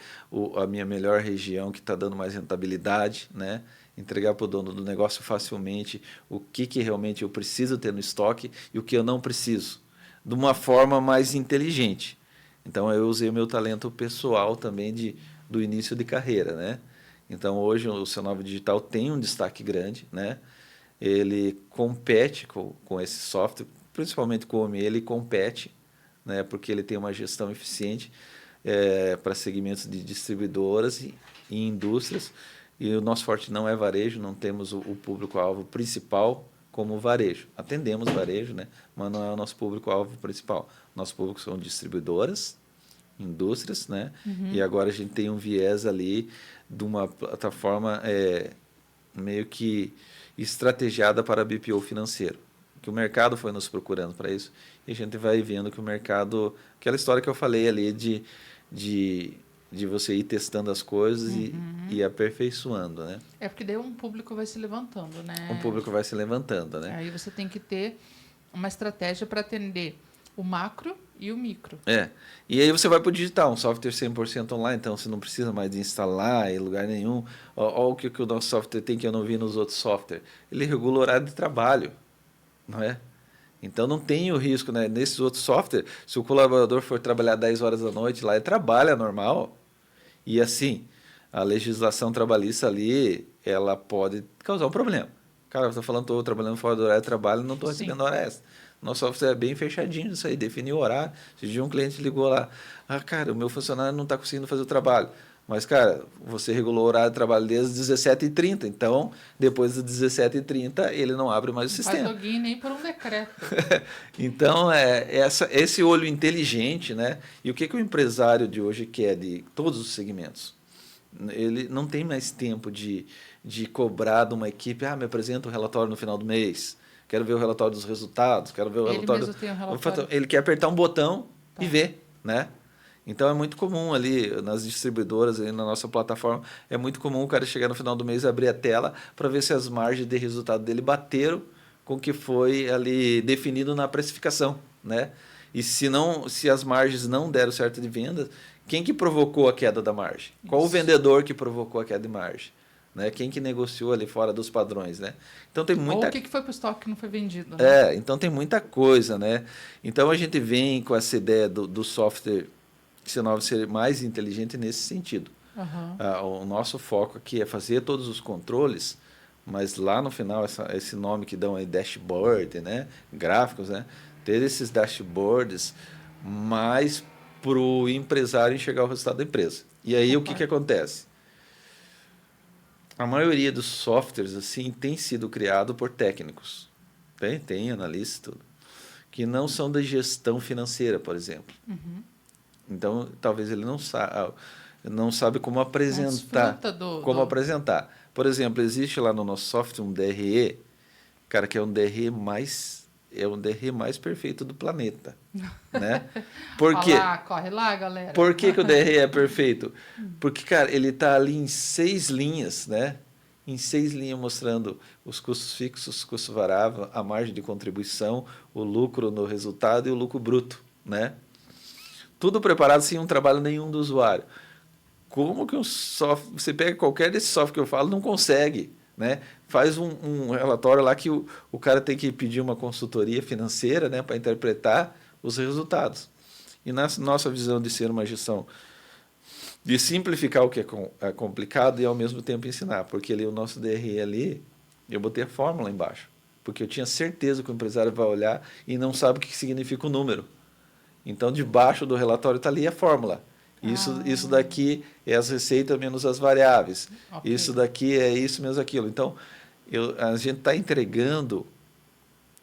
a minha melhor região que está dando mais rentabilidade, né? Entregar para o dono do negócio facilmente o que realmente eu preciso ter no estoque e o que eu não preciso, de uma forma mais inteligente. Então, eu usei o meu talento pessoal também do início de carreira, né? Então, hoje o C9 Digital tem um destaque grande, né? Ele compete com esse software, principalmente com o OMI, ele compete, né? Porque ele tem uma gestão eficiente para segmentos de distribuidoras e indústrias. E o nosso forte não é varejo, não temos o público-alvo principal como varejo. Atendemos varejo, né? Mas não é o nosso público-alvo principal. Nosso público são distribuidoras, indústrias, né? E agora a gente tem um viés ali de uma plataforma meio que estrategiada para BPO financeiro. Que o mercado foi nos procurando para isso e a gente vai vendo que o mercado... Aquela história que eu falei ali de você ir testando as coisas e aperfeiçoando, né? Porque daí um público vai se levantando, né? Um público vai se levantando, né? Aí você tem que ter uma estratégia para atender o macro e o micro. E aí você vai para o digital, um software 100% online, então você não precisa mais de instalar em lugar nenhum. Olha o que o nosso software tem que eu não vi nos outros softwares. Ele regula o horário de trabalho, não é? Então não tem o risco, né? Nesses outros softwares, se o colaborador for trabalhar 10 horas da noite, lá ele trabalha normal. E assim, a legislação trabalhista ali, ela pode causar um problema. Cara, você está falando, estou trabalhando fora do horário de trabalho, não estou recebendo hora extra. Nosso software é bem fechadinho isso aí, definiu o horário. Se um cliente ligou lá, cara, o meu funcionário não está conseguindo fazer o trabalho. Mas, cara, você regulou o horário de trabalho desde as 17h30, então, depois das 17h30, ele não abre mais o sistema. Não faz login nem por um decreto. Então, esse olho inteligente, né? E o que o empresário de hoje quer de todos os segmentos? Ele não tem mais tempo de cobrar de uma equipe, me apresenta o relatório no final do mês, quero ver o relatório dos resultados, quero ver o relatório... Ele mesmo tem um relatório. Ele quer apertar um botão e ver, né? Então, é muito comum ali nas distribuidoras, ali na nossa plataforma, é muito comum o cara chegar no final do mês e abrir a tela para ver se as margens de resultado dele bateram com o que foi ali definido na precificação, né? E se as margens não deram certo de vendas, quem que provocou a queda da margem? Isso. Qual o vendedor que provocou a queda de margem? Né? Quem que negociou ali fora dos padrões, né? Então tem muita... Ou o que foi para o estoque que não foi vendido, né? Então tem muita coisa, né? Então a gente vem com essa ideia do software C9 ser mais inteligente nesse sentido. O nosso foco aqui é fazer todos os controles, mas lá no final, esse nome que dão aí, dashboard, né? Gráficos, né? Ter esses dashboards mais para o empresário enxergar o resultado da empresa. E aí o que acontece? A maioria dos softwares assim tem sido criado por técnicos. Tem analistas, tudo, que não são da gestão financeira, por exemplo. Então, talvez ele não sabe como apresentar. Apresentar. Por exemplo, existe lá no nosso software um DRE, cara, que é um DRE mais é o DRE mais perfeito do planeta, né? Por quê? Olha lá, corre lá, galera. Por que o DRE é perfeito? Porque, cara, ele está ali em 6 linhas, né? Em 6 linhas mostrando os custos fixos, os custos variáveis, a margem de contribuição, o lucro no resultado e o lucro bruto, né? Tudo preparado sem um trabalho nenhum do usuário. Como que um software, você pega qualquer desse software que eu falo, não consegue, né? Faz um relatório lá que o cara tem que pedir uma consultoria financeira, né, para interpretar os resultados. E na nossa visão de ser uma gestão, de simplificar o que é complicado e ao mesmo tempo ensinar, porque ali o nosso DRE ali, eu botei a fórmula embaixo, porque eu tinha certeza que o empresário vai olhar e não sabe o que significa o número. Então, debaixo do relatório está ali a fórmula. Isso daqui é as receitas menos as variáveis. Ok. Isso daqui é isso menos aquilo. Então, a gente está entregando,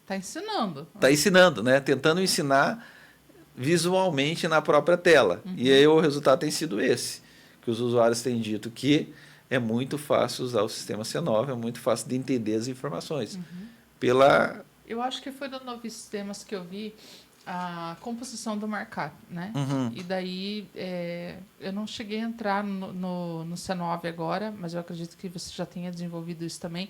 Tá ensinando. está ensinando, né? Tentando ensinar visualmente na própria tela. E aí o resultado tem sido esse, que os usuários têm dito que é muito fácil usar o sistema C9, é muito fácil de entender as informações. Pela... Eu acho que foi no Novos Sistemas que eu vi a composição do markup, né? Uhum. E daí, eu não cheguei a entrar no C9 agora, mas eu acredito que você já tenha desenvolvido isso também.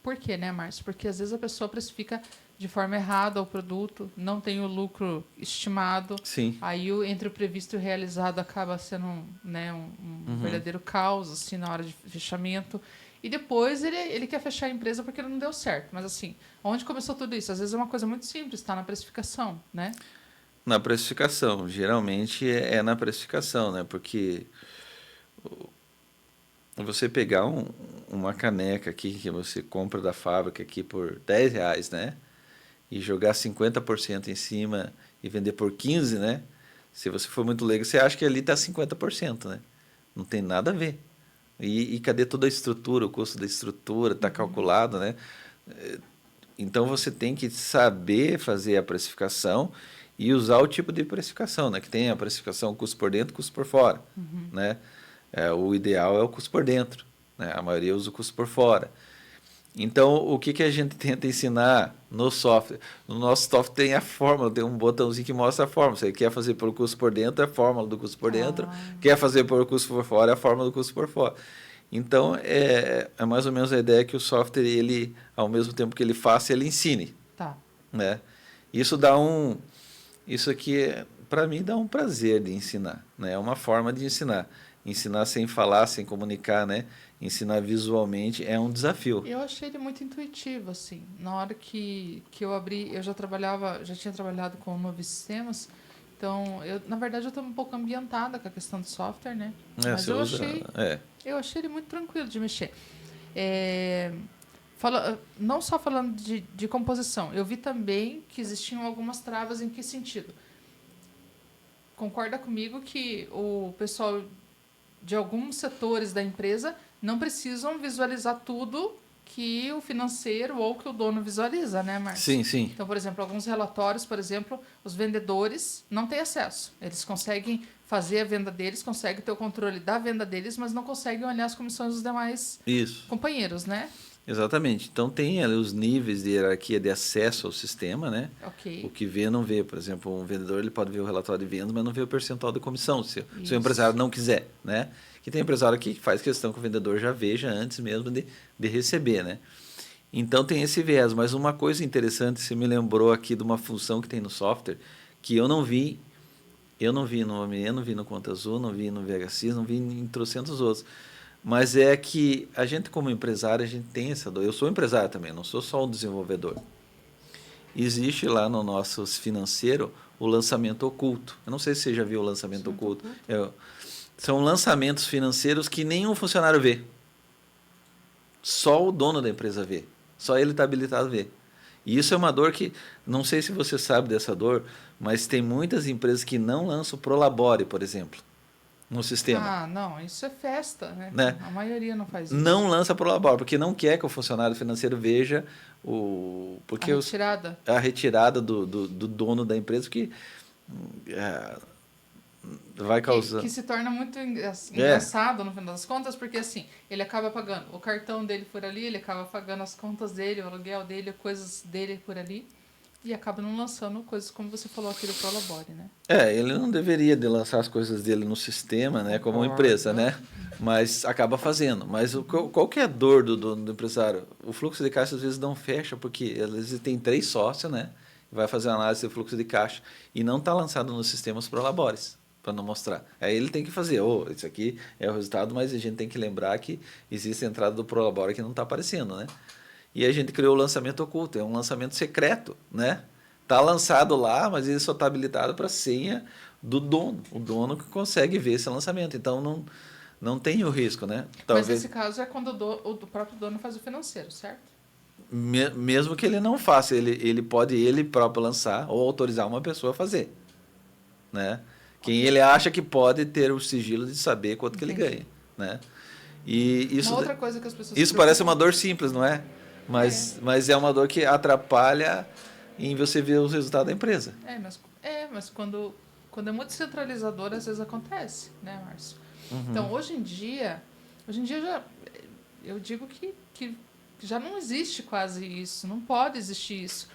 Por quê, né, Márcio? Porque às vezes a pessoa precifica de forma errada o produto, não tem o lucro estimado. Sim. Aí, entre o previsto e o realizado, acaba sendo, né, um verdadeiro caos assim, na hora de fechamento. E depois ele quer fechar a empresa porque não deu certo. Mas assim, onde começou tudo isso? Às vezes é uma coisa muito simples, está na precificação, né? Na precificação, geralmente é na precificação, né? Porque você pegar uma caneca aqui que você compra da fábrica aqui por R$10, né? E jogar 50% em cima e vender por 15, né? Se você for muito leigo, você acha que ali está 50%, né? Não tem nada a ver. E cadê toda a estrutura, o custo da estrutura, está calculado, né? Então você tem que saber fazer a precificação e usar o tipo de precificação, né? Que tem a precificação custo por dentro, custo por fora, né? O ideal é o custo por dentro, né? A maioria usa o custo por fora. Então, o que a gente tenta ensinar no software? No nosso software tem a fórmula, tem um botãozinho que mostra a fórmula. Você quer fazer por custo por dentro, é a fórmula do custo por dentro. Quer fazer por custo por fora, é a fórmula do custo por fora. Então, é mais ou menos a ideia que o software, ele, ao mesmo tempo que ele faça, ele ensine. Tá. Né? Isso aqui, para mim, dá um prazer de ensinar. Né? É uma forma de ensinar. Ensinar sem falar, sem comunicar, né? Ensinar visualmente é um desafio. Eu achei ele muito intuitivo, assim. Na hora que eu abri, eu já tinha trabalhado com novos sistemas, então, na verdade, eu estou um pouco ambientada com a questão do software, né? Mas eu achei ele muito tranquilo de mexer. Não só falando de composição, eu vi também que existiam algumas travas em que sentido? Concorda comigo que o pessoal de alguns setores da empresa não precisam visualizar tudo que o financeiro ou que o dono visualiza, né, Márcio? Sim, sim. Então, por exemplo, alguns relatórios, por exemplo, os vendedores não têm acesso. Eles conseguem fazer a venda deles, conseguem ter o controle da venda deles, mas não conseguem olhar as comissões dos demais companheiros, né? Exatamente. Então, tem ali os níveis de hierarquia de acesso ao sistema, né? Ok. O que vê, não vê. Por exemplo, um vendedor ele pode ver o relatório de vendas, mas não vê o percentual de comissão, se o empresário não quiser, né? Que tem empresário que faz questão que o vendedor já veja antes mesmo de receber, né? Então, tem esse viés. Mas uma coisa interessante, você me lembrou aqui de uma função que tem no software, que eu não vi no OME, não vi no Conta Azul, não vi no VHSys, não vi em trocentos outros. Mas é que a gente, como empresário, a gente tem essa dor. Eu sou empresário também, não sou só um desenvolvedor. Existe lá no nosso financeiro o lançamento oculto. Eu não sei se você já viu o lançamento oculto. São lançamentos financeiros que nenhum funcionário vê. Só o dono da empresa vê. Só ele está habilitado a ver. E isso é uma dor que, não sei se você sabe dessa dor, mas tem muitas empresas que não lançam o Prolabore, por exemplo, no sistema. Ah, não, isso é festa, né? A maioria não faz isso. Não lança Prolabore, porque não quer que o funcionário financeiro veja a retirada do dono da empresa, que vai causar... Que se torna muito engraçado no final das contas, porque assim, ele acaba pagando o cartão dele por ali, ele acaba pagando as contas dele, o aluguel dele, coisas dele por ali. E acaba não lançando coisas como você falou aqui do Prolabore, né? Ele não deveria de lançar as coisas dele no sistema, né, como uma empresa, né? Mas acaba fazendo. Mas qual que é a dor do empresário? O fluxo de caixa às vezes não fecha, porque às vezes tem 3 sócios, né? Vai fazer uma análise de fluxo de caixa e não está lançado nos sistemas Prolabores, para não mostrar. Aí ele tem que fazer, isso aqui é o resultado, mas a gente tem que lembrar que existe a entrada do Prolabore que não está aparecendo, né? E a gente criou o lançamento oculto, é um lançamento secreto, né? Está lançado lá, mas ele só está habilitado para a senha do dono, o dono que consegue ver esse lançamento. Então não tem o risco, né? Mas nesse caso é quando o próprio dono faz o financeiro, certo? Mesmo que ele não faça, ele pode ele próprio lançar ou autorizar uma pessoa a fazer, né? Quem ele acha que pode ter o sigilo de saber quanto que ele ganha, né? E isso, uma outra coisa que as pessoas isso parece uma dor simples, não é? Mas é uma dor que atrapalha em você ver os resultados da empresa. Mas quando é muito centralizador, às vezes acontece, né, Márcio? Então, hoje em dia já, eu digo que já não existe quase isso, não pode existir isso.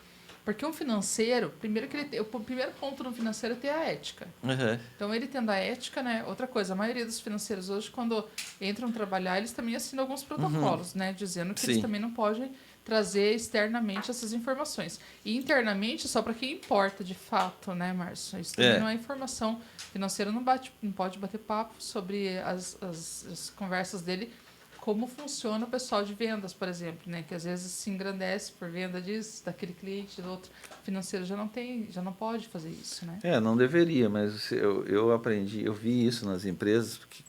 Porque um financeiro, o primeiro ponto no financeiro é ter a ética. Uhum. Então, ele tendo a ética, né? Outra coisa, a maioria dos financeiros hoje, quando entram trabalhar, eles também assinam alguns protocolos, né? Dizendo que eles também não podem trazer externamente essas informações. E internamente, só para quem importa de fato, né, Márcio? Isso também não é informação. O financeiro não pode bater papo sobre as conversas dele, como funciona o pessoal de vendas, por exemplo, né? Que às vezes se engrandece por venda disso, daquele cliente, do outro. O financeiro já não pode fazer isso, né? Não deveria, mas eu aprendi, eu vi isso nas empresas, porque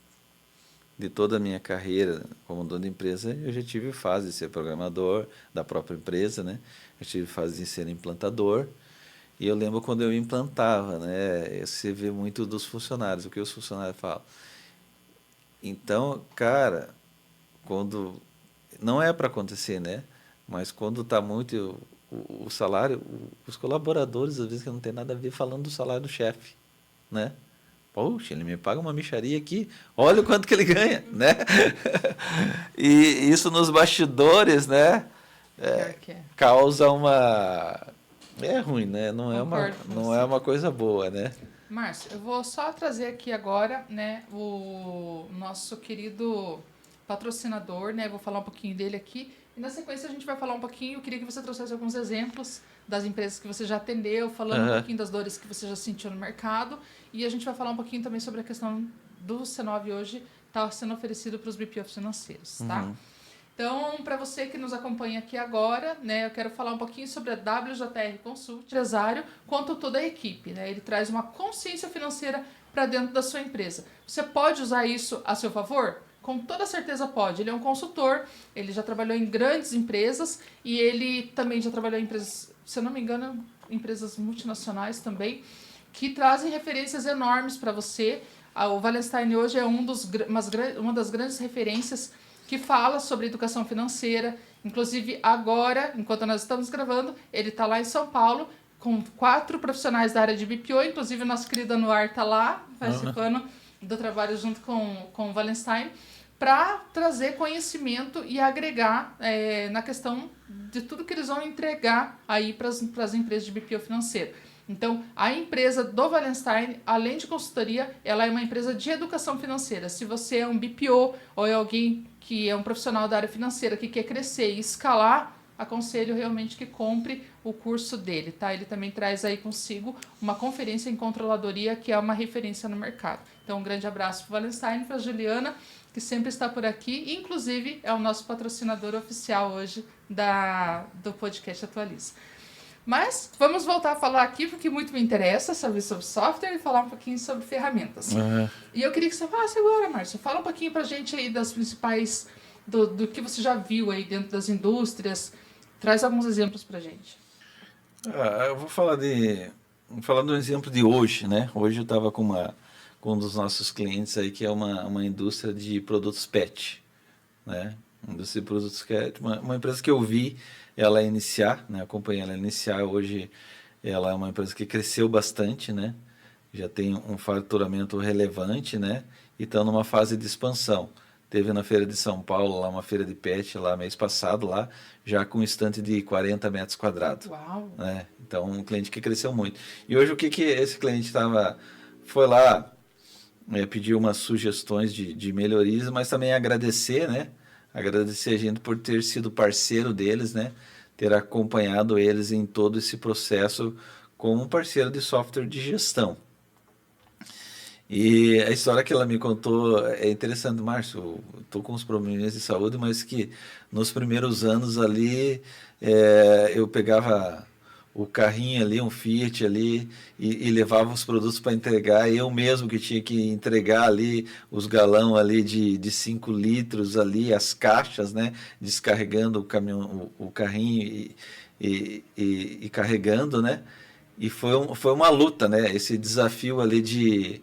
de toda a minha carreira como dono de empresa, eu já tive fase de ser programador da própria empresa, né? Eu tive fase de ser implantador. E eu lembro quando eu implantava, né? Você vê muito dos funcionários, o que os funcionários falam. Então, cara, quando não é para acontecer, né? Mas quando está muito o salário, os colaboradores às vezes que não tem nada a ver falando do salário do chefe, né? Poxa, ele me paga uma mixaria aqui, olha o quanto que ele ganha, né? E isso nos bastidores, né? Causa uma... É ruim, né? Não é uma coisa boa, né? Márcio, eu vou só trazer aqui agora, né, o nosso querido patrocinador, né? Vou falar um pouquinho dele aqui. E na sequência a gente vai falar um pouquinho. Eu queria que você trouxesse alguns exemplos das empresas que você já atendeu, falando um pouquinho das dores que você já sentiu no mercado. E a gente vai falar um pouquinho também sobre a questão do C9 hoje estar sendo oferecido para os BPOs financeiros, tá? Então, para você que nos acompanha aqui agora, né, eu quero falar um pouquinho sobre a WJR Consult, empresário, quanto toda a equipe, né? Ele traz uma consciência financeira para dentro da sua empresa. Você pode usar isso a seu favor? Com toda certeza pode. Ele é um consultor, ele já trabalhou em grandes empresas e ele também já trabalhou em empresas, se eu não me engano, empresas multinacionais também, que trazem referências enormes para você. O Wallenstein hoje é uma das grandes referências que fala sobre educação financeira. Inclusive, agora, enquanto nós estamos gravando, ele está lá em São Paulo, com 4 profissionais da área de BPO, inclusive o nosso querido Anuar está lá, participando do trabalho junto com o Wallenstein, para trazer conhecimento e agregar na questão de tudo que eles vão entregar aí para as empresas de BPO financeiro. Então, a empresa do Wallenstein, além de consultoria, ela é uma empresa de educação financeira. Se você é um BPO ou é alguém que é um profissional da área financeira que quer crescer e escalar, aconselho realmente que compre o curso dele, tá? Ele também traz aí consigo uma conferência em controladoria, que é uma referência no mercado. Então, um grande abraço para o Wallenstein, para a Juliana, que sempre está por aqui, inclusive é o nosso patrocinador oficial hoje do podcast Atualiza. Mas vamos voltar a falar aqui, porque muito me interessa saber sobre software e falar um pouquinho sobre ferramentas. E eu queria que você falasse agora, Márcio. Fala um pouquinho pra gente aí das principais, do que você já viu aí dentro das indústrias. Traz alguns exemplos pra gente. Eu vou falar de um exemplo de hoje, né? Hoje eu estava com um dos nossos clientes aí, que é uma indústria de produtos PET, né? Indústria de produtos PET, uma empresa que eu vi ela iniciar, né? Acompanhei ela iniciar. Hoje ela é uma empresa que cresceu bastante, né? Já tem um faturamento relevante, né? E está numa fase de expansão. teve na feira de São Paulo, lá uma feira de pet, lá mês passado, lá, já com um estante de 40 metros quadrados. Uau! Né? Então, um cliente que cresceu muito. E hoje, o que esse cliente estava... Foi lá, pediu umas sugestões de melhorias, mas também agradecer, né? Agradecer a gente por ter sido parceiro deles, né? Ter acompanhado eles em todo esse processo como um parceiro de software de gestão. E a história que ela me contou é interessante, Márcio. Estou com uns probleminhas de saúde, mas que nos primeiros anos ali eu pegava o carrinho ali, um Fiat ali, e levava os produtos para entregar. Eu mesmo que tinha que entregar ali os galão ali de 5 litros ali, as caixas, né? Descarregando o caminhão, o carrinho e carregando, né? E foi uma luta, né? Esse desafio ali de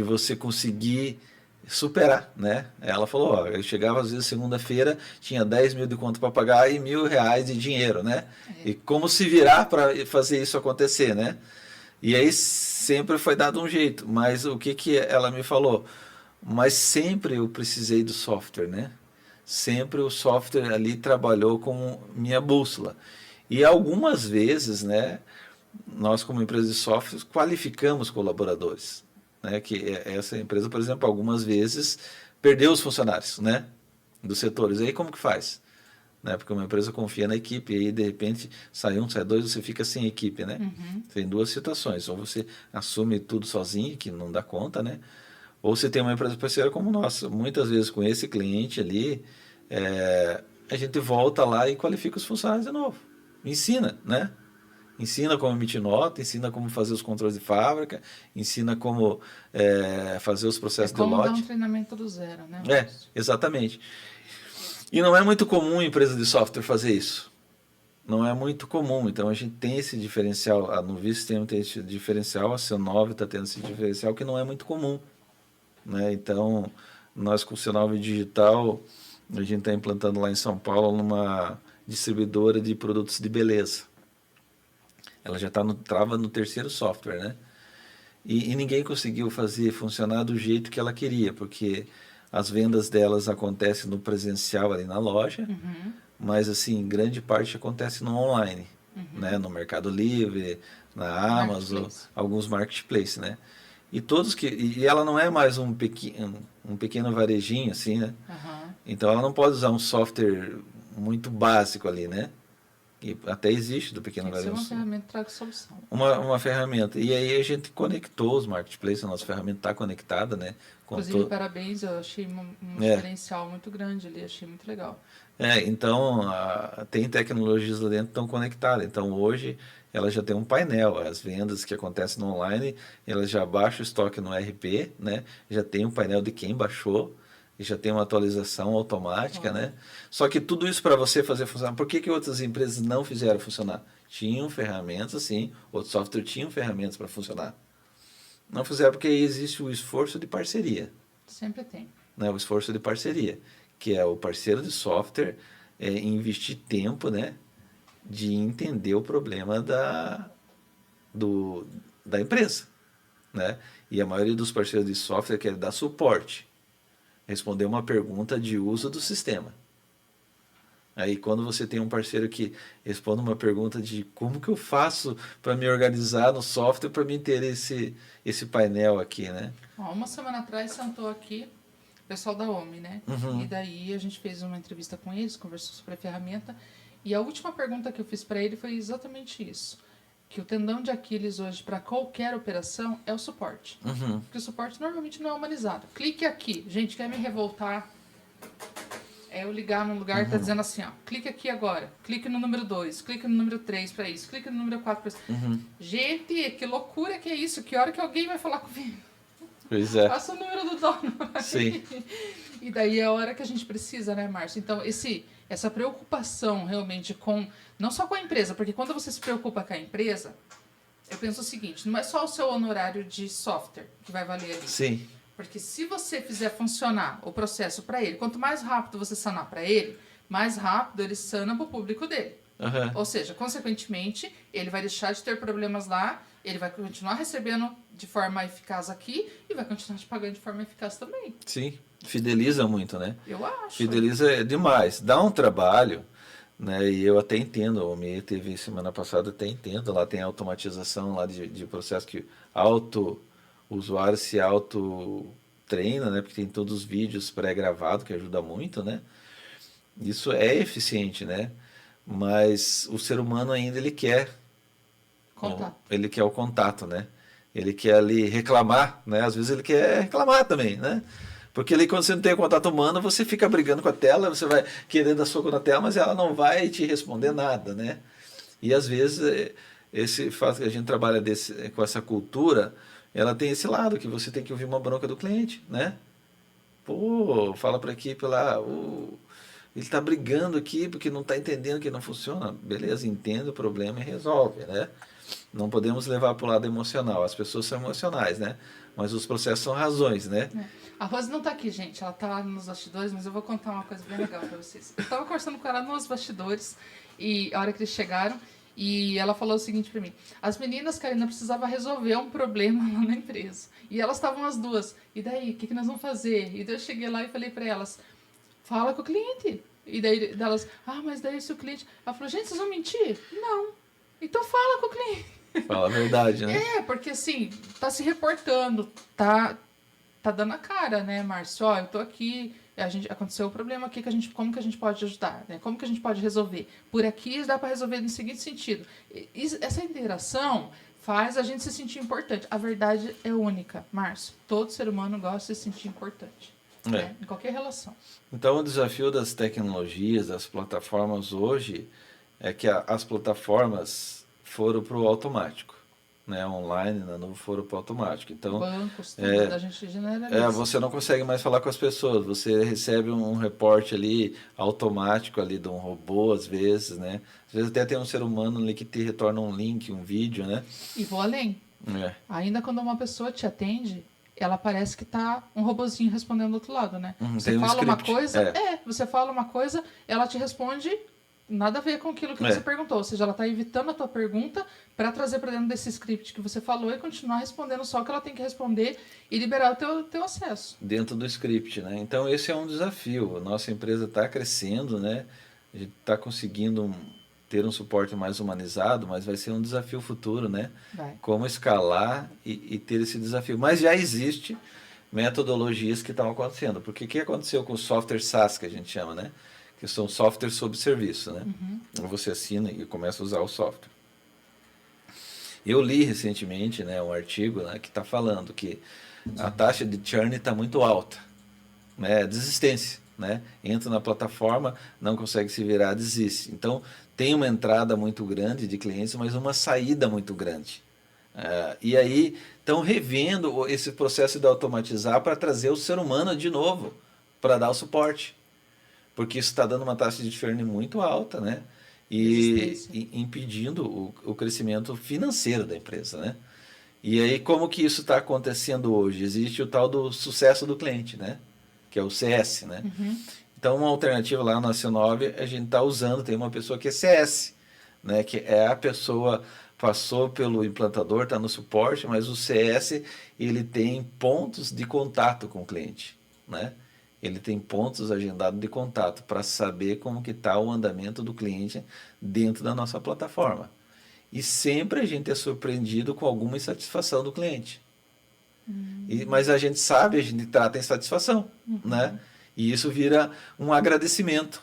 você conseguir superar, né? Ela falou, ó, eu chegava às vezes segunda-feira, tinha 10 mil de conta para pagar e R$ 1.000 de dinheiro, né? E como se virar para fazer isso acontecer, né? E aí sempre foi dado um jeito, mas o que ela me falou? Mas sempre eu precisei do software, né? Sempre o software ali trabalhou como minha bússola. E algumas vezes, né, nós como empresa de software qualificamos colaboradores, né? Que essa empresa, por exemplo, algumas vezes perdeu os funcionários, né? Dos setores. E aí como que faz? Né? Porque uma empresa confia na equipe e aí de repente sai um, sai dois, você fica sem equipe, né? Tem duas situações. Ou você assume tudo sozinho, que não dá conta, né? Ou você tem uma empresa parceira como nossa. Muitas vezes com esse cliente ali, a gente volta lá e qualifica os funcionários de novo. Ensina, né? Ensina como emitir nota, ensina como fazer os controles de fábrica, ensina como fazer os É processos de como dar um lote. treinamento do zero, né, É, Márcio? exatamente. E não é muito comum a empresa de software fazer isso. Não é muito comum. Então a gente tem esse diferencial, a Nuvis tem esse diferencial, a C9 está tendo esse diferencial que não é muito comum. Né? Então, nós com o C9 Digital, a gente está implantando lá em São Paulo numa distribuidora de produtos de beleza. Ela já trava no terceiro software, né? E ninguém conseguiu fazer funcionar do jeito que ela queria, porque as vendas delas acontecem no presencial ali na loja, mas assim, grande parte acontece no online, né? No Mercado Livre, na Amazon, Marketplace. alguns marketplaces, né? E ela não é mais um pequeno varejinho assim, né? Aham. Então ela não pode usar um software muito básico ali, né? E até existe do pequeno Tem que ser uma varejo. ferramenta que traga solução. Uma ferramenta. E aí a gente conectou os marketplaces, a nossa ferramenta está conectada, né? Inclusive, parabéns, eu achei um É, diferencial muito grande ali, achei muito legal. então tem tecnologias lá dentro que estão conectadas. Então hoje ela já tem um painel, as vendas que acontecem no online, ela já baixa o estoque no RP, né? Já tem um painel de quem baixou, e já tem uma atualização automática, Uau. né? Só que tudo isso para você fazer funcionar. Por que outras empresas não fizeram funcionar? Tinham ferramentas, sim, outros software tinham ferramentas para funcionar. Não fizeram porque aí existe o esforço de parceria, Sempre tem. né? O esforço de parceria, que é o parceiro de software investir tempo, né? De entender o problema da empresa, né? E a maioria dos parceiros de software quer dar suporte, responder uma pergunta de uso do sistema. Aí quando você tem um parceiro que responde uma pergunta de como que eu faço para me organizar no software para mim ter esse painel aqui, né? Ó, uma semana atrás sentou aqui o pessoal da OMI, né? E daí a gente fez uma entrevista com eles, conversou sobre a ferramenta. E a última pergunta que eu fiz para ele foi exatamente isso. Que o tendão de Aquiles hoje para qualquer operação é o suporte. Porque o suporte normalmente não é humanizado. Clique aqui. Gente, quer me revoltar? É eu ligar num lugar que tá dizendo assim, ó, clique aqui agora, clique no número 2, clique no número 3 para isso, clique no número 4 para isso. Gente, que loucura que é isso? Que hora que alguém vai falar comigo? Pois é. Passa o número do dono. Sim. E daí é a hora que a gente precisa, né, Márcio? Então, essa preocupação realmente com, não só com a empresa, porque quando você se preocupa com a empresa, eu penso o seguinte, não é só o seu honorário de software que vai valer ali. Sim. Porque se você fizer funcionar o processo para ele, quanto mais rápido você sanar para ele, mais rápido ele sana para o público dele. Ou seja, consequentemente, ele vai deixar de ter problemas lá, ele vai continuar recebendo de forma eficaz aqui e vai continuar te pagando de forma eficaz também. Sim. Fideliza muito, né? Eu acho. Fideliza demais. Dá um trabalho, né? E eu até entendo, o MEI teve semana passada, até entendo, lá tem automatização lá de processo que o usuário se auto treina, né? Porque tem todos os vídeos pré-gravados, que ajuda muito, né? Isso é eficiente, né? Mas o ser humano ainda Contato. ele quer o contato, né? Ele quer ali reclamar, né? Às vezes ele quer reclamar também, né? Porque ali quando você não tem contato humano, você fica brigando com a tela, você vai querendo dar soco na tela, mas ela não vai te responder nada, né? E às vezes esse fato que a gente trabalha com essa cultura, ela tem esse lado que você tem que ouvir uma bronca do cliente, né? Pô, fala para a equipe lá, ele está brigando aqui porque não está entendendo que não funciona. Beleza, entende o problema e resolve, né? Não podemos levar para o lado emocional. As pessoas são emocionais, né? Mas os processos são razões, né? A Rose não tá aqui, gente. Ela tá lá nos bastidores, mas eu vou contar uma coisa bem legal pra vocês. Eu tava conversando com ela nos bastidores, e a hora que eles chegaram, e ela falou o seguinte pra mim. As meninas, Karina, precisavam resolver um problema lá na empresa. E elas estavam as duas. E daí, o que nós vamos fazer? E daí eu cheguei lá e falei pra elas, fala com o cliente. E daí elas, mas daí se o cliente... Ela falou, gente, vocês vão mentir? Não. Então fala com o cliente. Fala a verdade, né? Porque assim, tá se reportando, tá dando a cara, né, Márcio? Ó, eu tô aqui, aconteceu o problema aqui, como que a gente pode ajudar, né? Como que a gente pode resolver? Por aqui dá para resolver no seguinte sentido. Essa interação faz a gente se sentir importante. A verdade é única, Márcio. Todo ser humano gosta de se sentir importante. Né? Em qualquer relação. Então, o desafio das tecnologias, das plataformas hoje, é que as plataformas foram para o automático. Né, online, na nuvem, foram para o automático. Então, bancos, tudo, da gente generaliza. Você não consegue mais falar com as pessoas. Você recebe um reporte ali automático ali de um robô, às vezes, né? Às vezes até tem um ser humano ali que te retorna um link, um vídeo, né? E vou além. Ainda quando uma pessoa te atende, ela parece que tá um robozinho respondendo do outro lado, né? Você fala uma coisa, você fala uma coisa, ela te responde nada a ver com aquilo que você perguntou. Ou seja, ela está evitando a tua pergunta para trazer para dentro desse script que você falou e continuar respondendo só o que ela tem que responder e liberar o teu acesso. Dentro do script, né? Então, esse é um desafio. A nossa empresa está crescendo, né? A gente está conseguindo ter um suporte mais humanizado, mas vai ser um desafio futuro, né? Como escalar e ter esse desafio. Mas já existe metodologias que estão acontecendo. Porque o que aconteceu com o software SaaS, que a gente chama, né? Que são softwares sob serviço, né? Você assina e começa a usar o software. Eu li recentemente, né, um artigo, né, que está falando que a taxa de churn está muito alta, né, desistência, né? Entra na plataforma, não consegue se virar, desiste. Então, tem uma entrada muito grande de clientes, mas uma saída muito grande. E aí, estão revendo esse processo de automatizar para trazer o ser humano de novo, para dar o suporte. Porque isso está dando uma taxa de churn muito alta, né? E impedindo o crescimento financeiro da empresa, né? E aí, como que isso está acontecendo hoje? Existe o tal do sucesso do cliente, né? Que é o CS, né? Então, uma alternativa lá na C9, a gente está usando, tem uma pessoa que é CS, né? Que é a pessoa passou pelo implantador, está no suporte, mas o CS, ele tem pontos de contato com o cliente, né? Ele tem pontos agendados de contato para saber como que está o andamento do cliente dentro da nossa plataforma. E sempre a gente é surpreendido com alguma insatisfação do cliente. Mas a gente sabe, a gente trata a insatisfação, né? E isso vira um agradecimento.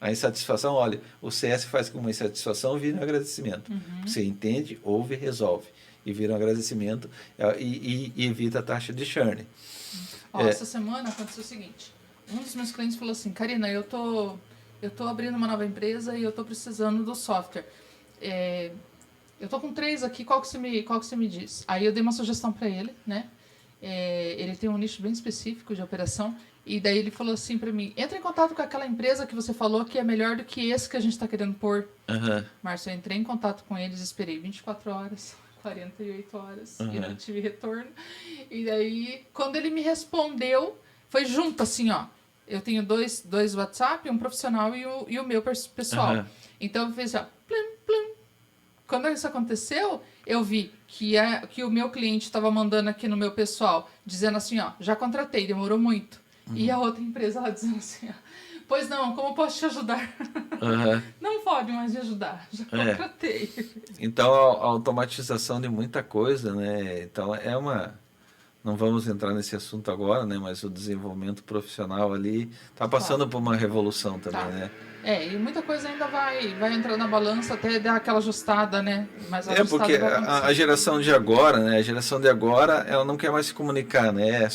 A insatisfação, olha, o CS faz com uma insatisfação, vira um agradecimento. Você entende, ouve e resolve. E vira um agradecimento e evita a taxa de churn. Essa semana aconteceu o seguinte. Um dos meus clientes falou assim, Karina, eu tô abrindo uma nova empresa e eu tô precisando do software. Eu tô com 3 aqui, qual que você me diz? Aí eu dei uma sugestão para ele, né? Ele tem um nicho bem específico de operação. E daí ele falou assim para mim, entra em contato com aquela empresa que você falou que é melhor do que esse que a gente tá querendo pôr. Márcio, eu entrei em contato com eles, esperei 24 horas... 48 horas e não tive retorno. E daí, quando ele me respondeu, foi junto assim, ó. Eu tenho dois WhatsApp, um profissional e o meu pessoal. Então eu fiz, ó, plim, plim. Quando isso aconteceu, eu vi que o meu cliente estava mandando aqui no meu pessoal, dizendo assim, ó, já contratei, demorou muito. E a outra empresa ela dizendo assim, ó, pois não, como posso te ajudar? Aham. Não pode mais me ajudar, já contratei. Então, a automatização de muita coisa, né? Então, não vamos entrar nesse assunto agora, né? Mas o desenvolvimento profissional ali está passando Claro, por uma revolução também, tá. né? E muita coisa ainda vai entrar na balança até dar aquela ajustada, né? Mas a É porque ajustada vai a acontecer. geração de agora, né? A geração de agora, ela não quer mais se comunicar, né? É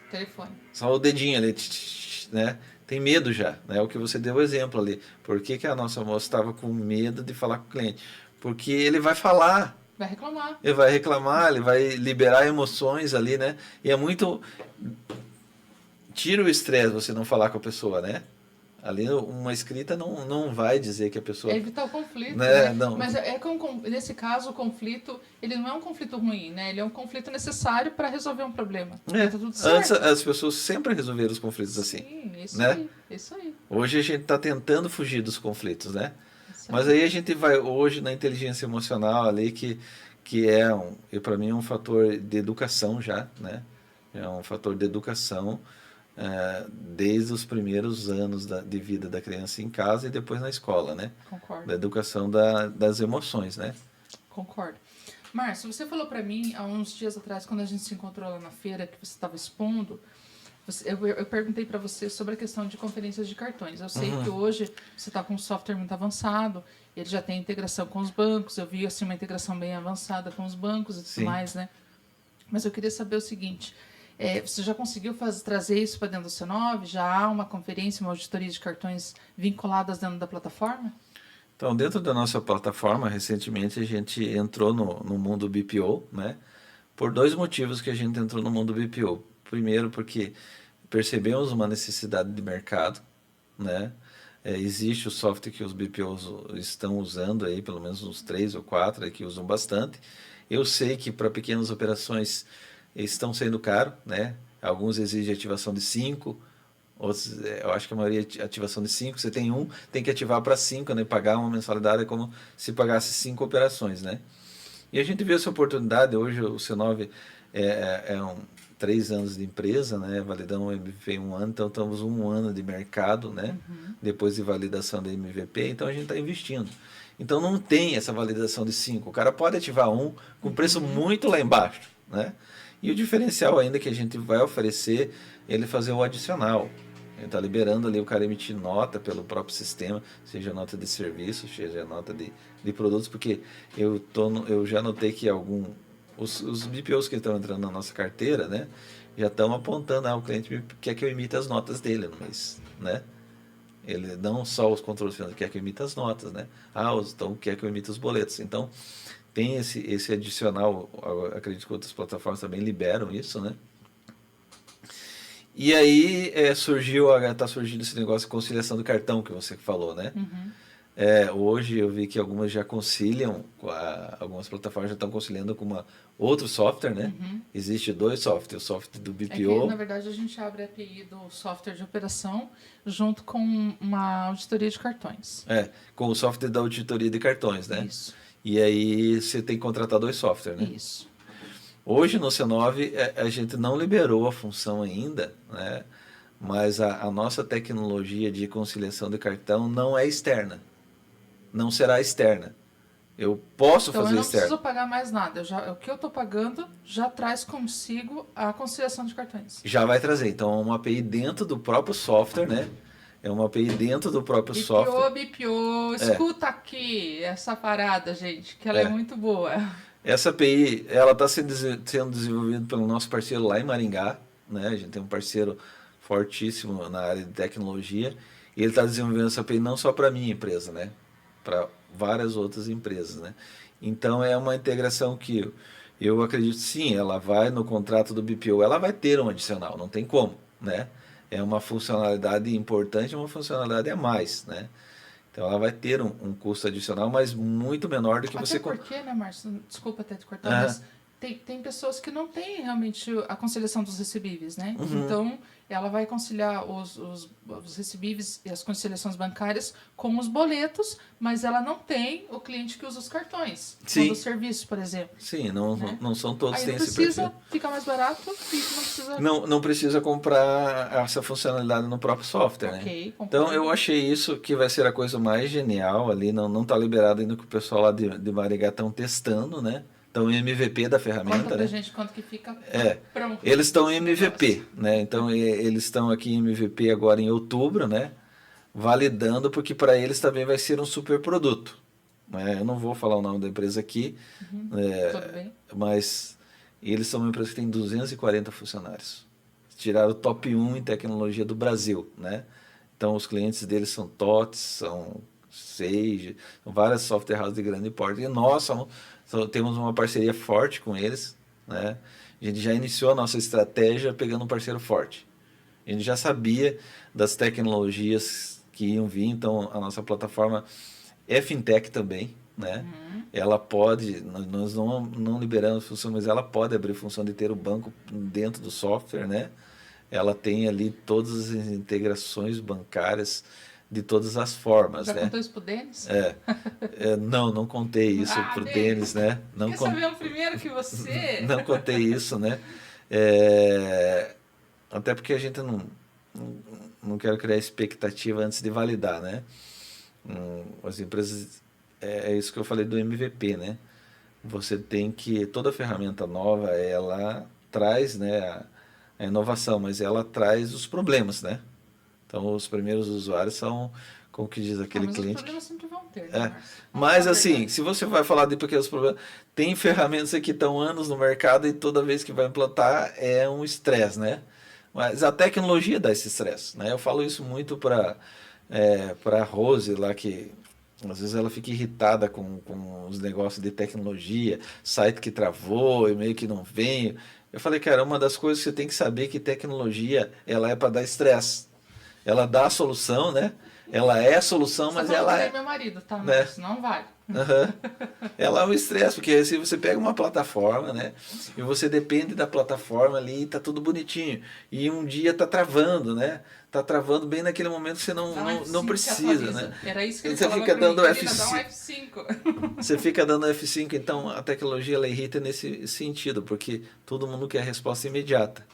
Telefone. só o dedinho ali, né? Tem medo já, né? O que você deu o exemplo ali. Por que que a nossa moça estava com medo de falar com o cliente? Porque ele vai falar, Vai reclamar. ele vai reclamar, ele vai liberar emoções ali, né? E é muito. Tira o estresse você não falar com a pessoa, né? Ali uma escrita não vai dizer que a É pessoa. evitar o conflito, Né? né? Não. Mas nesse caso, o conflito, ele não é um conflito ruim, né? Ele é um conflito necessário para resolver um problema. E tá tudo Antes certo. as pessoas sempre resolveram os conflitos assim, Sim, isso né? aí, isso aí. Hoje a gente está tentando fugir dos conflitos, né? Isso Mas aí. aí a gente vai hoje na inteligência emocional ali que é para mim é um fator de educação já, né? É um fator de educação desde os primeiros anos de vida da criança em casa e depois na escola, né? Concordo, Da educação das emoções, né? concordo. Márcio, você falou para mim há uns dias atrás, quando a gente se encontrou lá na feira, que você estava expondo, eu perguntei para você sobre a questão de conferências de cartões. Eu sei que hoje você está com um software muito avançado, ele já tem integração com os bancos, eu vi assim, uma integração bem avançada com os bancos e tudo Sim. mais, né? Mas eu queria saber o seguinte, você já conseguiu trazer isso para dentro do C9? Já há uma conferência, uma auditoria de cartões vinculadas dentro da plataforma? Então, dentro da nossa plataforma, recentemente a gente entrou no mundo BPO, né? Por dois motivos que a gente entrou no mundo BPO. Primeiro, porque percebemos uma necessidade de mercado, né? Existe o software que os BPOs estão usando aí, pelo menos uns 3 ou 4 aí que usam bastante. Eu sei que para pequenas operações estão sendo caro, né? Alguns exigem ativação de 5, outros, eu acho que a maioria é ativação de 5. Você tem um, tem que ativar para 5, né? Pagar uma mensalidade é como se pagasse 5 operações, né? E a gente viu essa oportunidade. Hoje o C9 é 3 anos de empresa, né? Validamos o MVP 1 ano, então estamos 1 ano de mercado, né? Depois de validação da MVP, então a gente está investindo. Então não tem essa validação de 5. O cara pode ativar um com preço muito lá embaixo, né? E o diferencial ainda que a gente vai oferecer é ele fazer o adicional. Ele está liberando ali o cara emitir nota pelo próprio sistema, seja nota de serviço, seja nota de produtos, porque eu já notei que os BPOs que estão entrando na nossa carteira, né, já estão apontando, o cliente quer que eu emita as notas dele no mês, né? Ele não só os controles financeiros, quer que eu emita as notas, né? Então quer que eu emita os boletos. Então tem esse adicional, acredito que outras plataformas também liberam isso, né? E aí tá surgindo esse negócio de conciliação do cartão que você falou, né? Hoje eu vi que algumas já conciliam, algumas plataformas já estão conciliando com outro software, né? Existe 2 softwares, o software do É que, BPO. na verdade, a gente abre a API do software de operação junto com uma auditoria de cartões. Com o software da auditoria de cartões, né? Isso. E aí você tem que contratar 2 softwares, né? Isso. Hoje no C9 a gente não liberou a função ainda, né? Mas a nossa tecnologia de conciliação de cartão não é externa. Não será externa. Eu posso Então, eu fazer não externo. preciso pagar mais nada. O que eu estou pagando já traz consigo a conciliação de cartões. Já vai trazer. Então, é uma API dentro do próprio software, né? É uma API dentro do próprio software. BPO, escuta aqui essa parada, gente, que ela é muito boa. Essa API, ela está sendo desenvolvida pelo nosso parceiro lá em Maringá, né? A gente tem um parceiro fortíssimo na área de tecnologia e ele está desenvolvendo essa API não só para a minha empresa, né? Para várias outras empresas, né? Então é uma integração que eu acredito sim, ela vai no contrato do BPO, ela vai ter um adicional, não tem como, né? É uma funcionalidade importante, uma funcionalidade a mais, né? Então ela vai ter um custo adicional, mas muito menor do que Até você... porque, né, Márcio? Desculpa até te cortar, Ah, mas tem pessoas que não têm realmente a conciliação dos recebíveis, né? Então, ela vai conciliar os recebíveis e as conciliações bancárias com os boletos, mas ela não tem o cliente que usa os cartões, Sim. quando o serviço, por exemplo. Sim, Né? não são todos Aí têm não esse precisa, perfil. fica mais barato e não precisa... Não precisa comprar essa funcionalidade no próprio software, né? Ok, Então concordo. eu achei isso que vai ser a coisa mais genial ali. Não tá liberado ainda que o pessoal lá de Maringá estão testando, né? Então MVP da Conta ferramenta, pra né? gente quanto que fica É, pronto eles estão em esse MVP, negócio. né? Então eles estão aqui em MVP agora em outubro, né? Validando, porque para eles também vai ser um super produto. Né? Eu não vou falar o nome da empresa aqui, Tudo bem? mas eles são uma empresa que tem 240 funcionários. Tiraram o top 1 em tecnologia do Brasil, né? Então os clientes deles são TOTS, são Sage, são várias software houses de grande porte. E nós temos uma parceria forte com eles, né? A gente já iniciou a nossa estratégia pegando um parceiro forte. A gente já sabia das tecnologias que iam vir, então a nossa plataforma é fintech também, né? Ela pode, nós não liberamos função, mas ela pode abrir função de ter o banco dentro do software, né? Ela tem ali todas as integrações bancárias de todas as formas, Já né? contou isso pro Denis? Não contei isso Ah, pro Denis, Denis, né? fiquei sabendo primeiro que você. Não contei isso, né? É, até porque a gente não, não quero criar expectativa antes de validar, né? As empresas, é isso que eu falei do MVP, né? Você tem que, toda ferramenta nova, ela traz, né, a inovação, mas ela traz os problemas, né? Então, os primeiros usuários são, como que diz aquele Mas os cliente que... problemas sempre vão ter, né, É. Márcio? Vamos Mas falar a assim, verdade. se você vai falar de pequenos problemas, tem ferramentas que estão anos no mercado e toda vez que vai implantar é um estresse, né? Mas a tecnologia dá esse estresse, né? Eu falo isso muito para a Rose lá, que às vezes ela fica irritada com os negócios de tecnologia, site que travou e meio que não vem. Eu falei, cara, uma das coisas que você tem que saber é que tecnologia ela é para dar estresse. Ela dá a solução, né? Ela é a solução, Você tá mas falando que ela nem é, meu marido, tá, né? Márcio? Não vale. Aham. Ela é um estresse, porque se você pega uma plataforma, né? E você depende da plataforma ali, tá tudo bonitinho. E um dia tá travando, né? Tá travando bem naquele momento que você Dá um não F5 que precisa, né? atualiza. Era isso que E ele você falava fica pra mim. dando Querida, dá um F5. F5. Você fica dando F5, então a tecnologia ela irrita nesse sentido, porque todo mundo quer resposta imediata.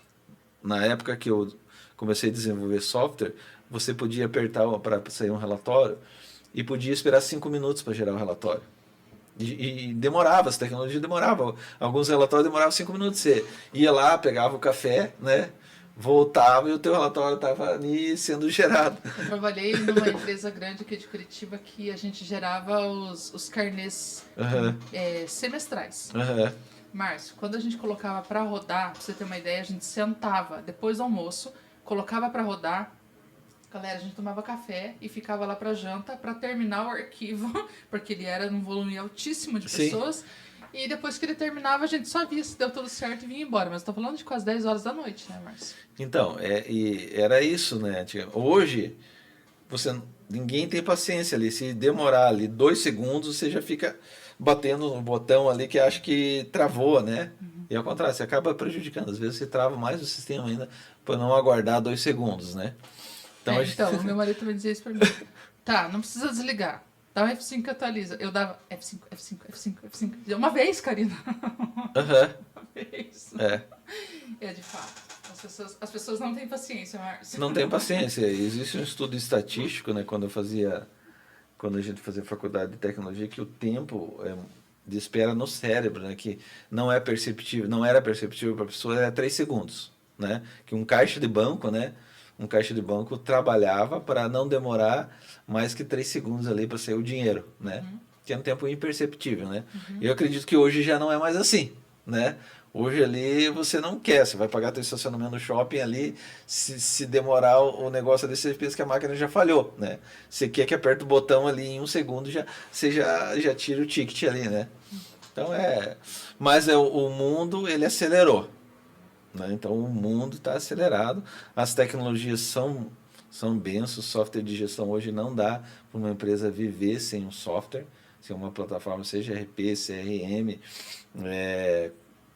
Na época que eu comecei a desenvolver software, você podia apertar para sair um relatório e podia esperar 5 minutos para gerar o relatório. E demorava, essa tecnologia demorava. Alguns relatórios demoravam 5 minutos. Você ia lá, pegava o café, né? Voltava e o teu relatório estava ali sendo gerado. Eu trabalhei numa empresa grande aqui de Curitiba que a gente gerava os carnês Aham, semestrais. aham. Márcio, quando a gente colocava pra rodar, pra você ter uma ideia, a gente sentava depois do almoço, colocava pra rodar, galera, a gente tomava café e ficava lá pra janta pra terminar o arquivo, porque ele era num volume altíssimo de Sim. pessoas. E depois que ele terminava, a gente só via se deu tudo certo e vinha embora. Mas eu tô falando de quase 10 horas da noite, né, Márcio? Então, e era isso, né? Hoje, ninguém tem paciência ali. Se demorar ali 2 segundos, você já fica batendo no botão ali que acha que travou, né? E ao contrário, você acaba prejudicando. Às vezes você trava mais o sistema ainda para não aguardar 2 segundos, né? Então, Então, o meu marido também dizia isso pra mim. Tá, não precisa desligar. Dá um F5 que atualiza. Eu dava F5, F5, F5, F5. Uma vez, Karina. Aham, Uma vez. é. É, de fato. As pessoas não têm paciência, Márcio. Não tem paciência. Existe um estudo estatístico, né? Quando a gente fazia faculdade de tecnologia, que o tempo de espera no cérebro, né? Que não é perceptível, não era perceptível para a pessoa, era 3 segundos, né? Que um caixa de banco, né? Um caixa de banco trabalhava para não demorar mais que 3 segundos ali para sair o dinheiro, né? Que é um tempo imperceptível, né? Eu acredito que hoje já não é mais assim, né? Hoje ali você não quer, você vai pagar teu estacionamento no shopping ali, se demorar o negócio ali, você pensa que a máquina já falhou, né? Você quer que aperte o botão ali em 1 segundo, você já tira o ticket ali, né? Então mas o mundo ele acelerou, né? Então o mundo está acelerado, as tecnologias são bênçãos, software de gestão hoje não dá para uma empresa viver sem um software, sem uma plataforma, seja RP, CRM,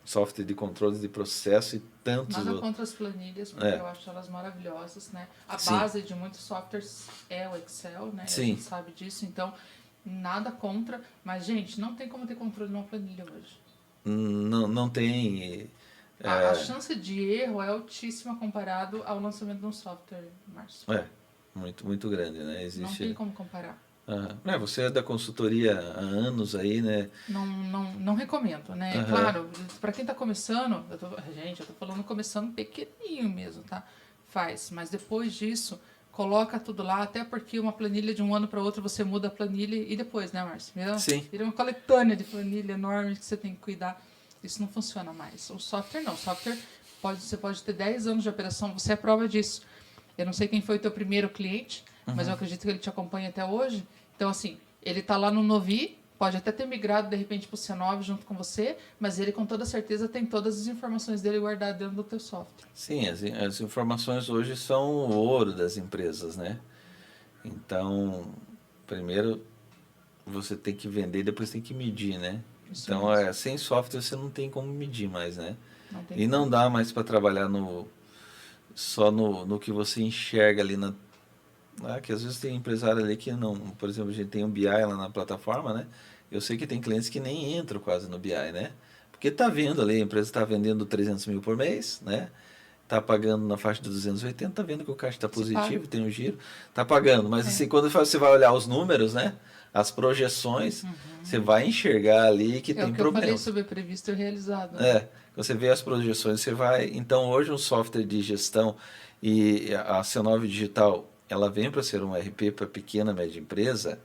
software de controle de processo e tantos Nada outros. contra as planilhas, porque eu acho elas maravilhosas, né? A Sim. base de muitos softwares é o Excel, né? Sim. A gente sabe disso, então nada contra. Mas, gente, não tem como ter controle de uma planilha hoje. Não tem. A chance de erro é altíssima comparado ao lançamento de um software, Márcio. Muito, muito grande, né? Não tem como comparar. Você é da consultoria há anos aí, né? Não recomendo, né? Claro, para quem está começando, eu tô falando começando pequenininho mesmo, tá? Faz, mas depois disso, coloca tudo lá, até porque uma planilha de um ano para outro você muda a planilha e depois, né, Márcio? Sim. Vira uma coletânea de planilha enorme que você tem que cuidar. Isso não funciona mais. O software não. O software você pode ter 10 anos de operação, você é prova disso. Eu não sei quem foi o teu primeiro cliente, mas eu acredito que ele te acompanha até hoje. Então, assim, ele está lá no Novi, pode até ter migrado, de repente, para o C9 junto com você, mas ele, com toda certeza, tem todas as informações dele guardadas dentro do teu software. Sim, as informações hoje são o ouro das empresas, né? Então, primeiro você tem que vender, depois tem que medir, né? Isso Então, mesmo. sem software você não tem como medir mais, né? Não tem E como. não dá mais para trabalhar só no que você enxerga ali que às vezes tem empresário ali que não, por exemplo, a gente tem um BI lá na plataforma, né? Eu sei que tem clientes que nem entram quase no BI, né? Porque tá vendo ali, a empresa está vendendo 300 mil por mês, né? Tá pagando na faixa de 280, tá vendo que o caixa está positivo, tem um giro, tá pagando. Mas assim, quando você vai olhar os números, né? As projeções, você vai enxergar ali que É tem o que eu falei problemas. sobre previsto e realizado. Né? Você vê as projeções, você vai. Então, hoje, um software de gestão e a C9 Digital, ela vem para ser um RP para pequena e média empresa,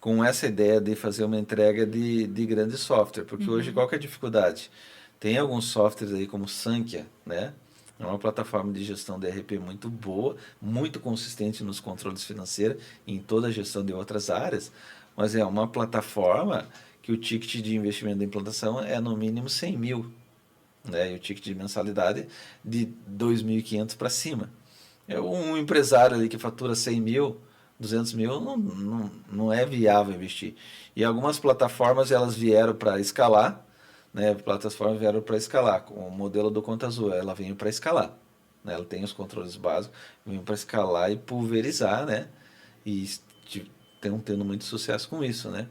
com essa ideia de fazer uma entrega de grande software. Porque hoje, qual que é a dificuldade? Tem alguns softwares aí, como Sankhya, né? É uma plataforma de gestão de RP muito boa, muito consistente nos controles financeiros e em toda a gestão de outras áreas, mas é uma plataforma que o ticket de investimento da implantação é no mínimo 100 mil, né? E o ticket de mensalidade de 2.500 para cima. Um empresário ali que fatura 100 mil, 200 mil, não é viável investir. E algumas plataformas elas vieram para escalar, né? Plataformas vieram para escalar. Com o modelo do Conta Azul, ela veio para escalar. Né? Ela tem os controles básicos, veio para escalar e pulverizar, né? E estão tendo muito sucesso com isso, né?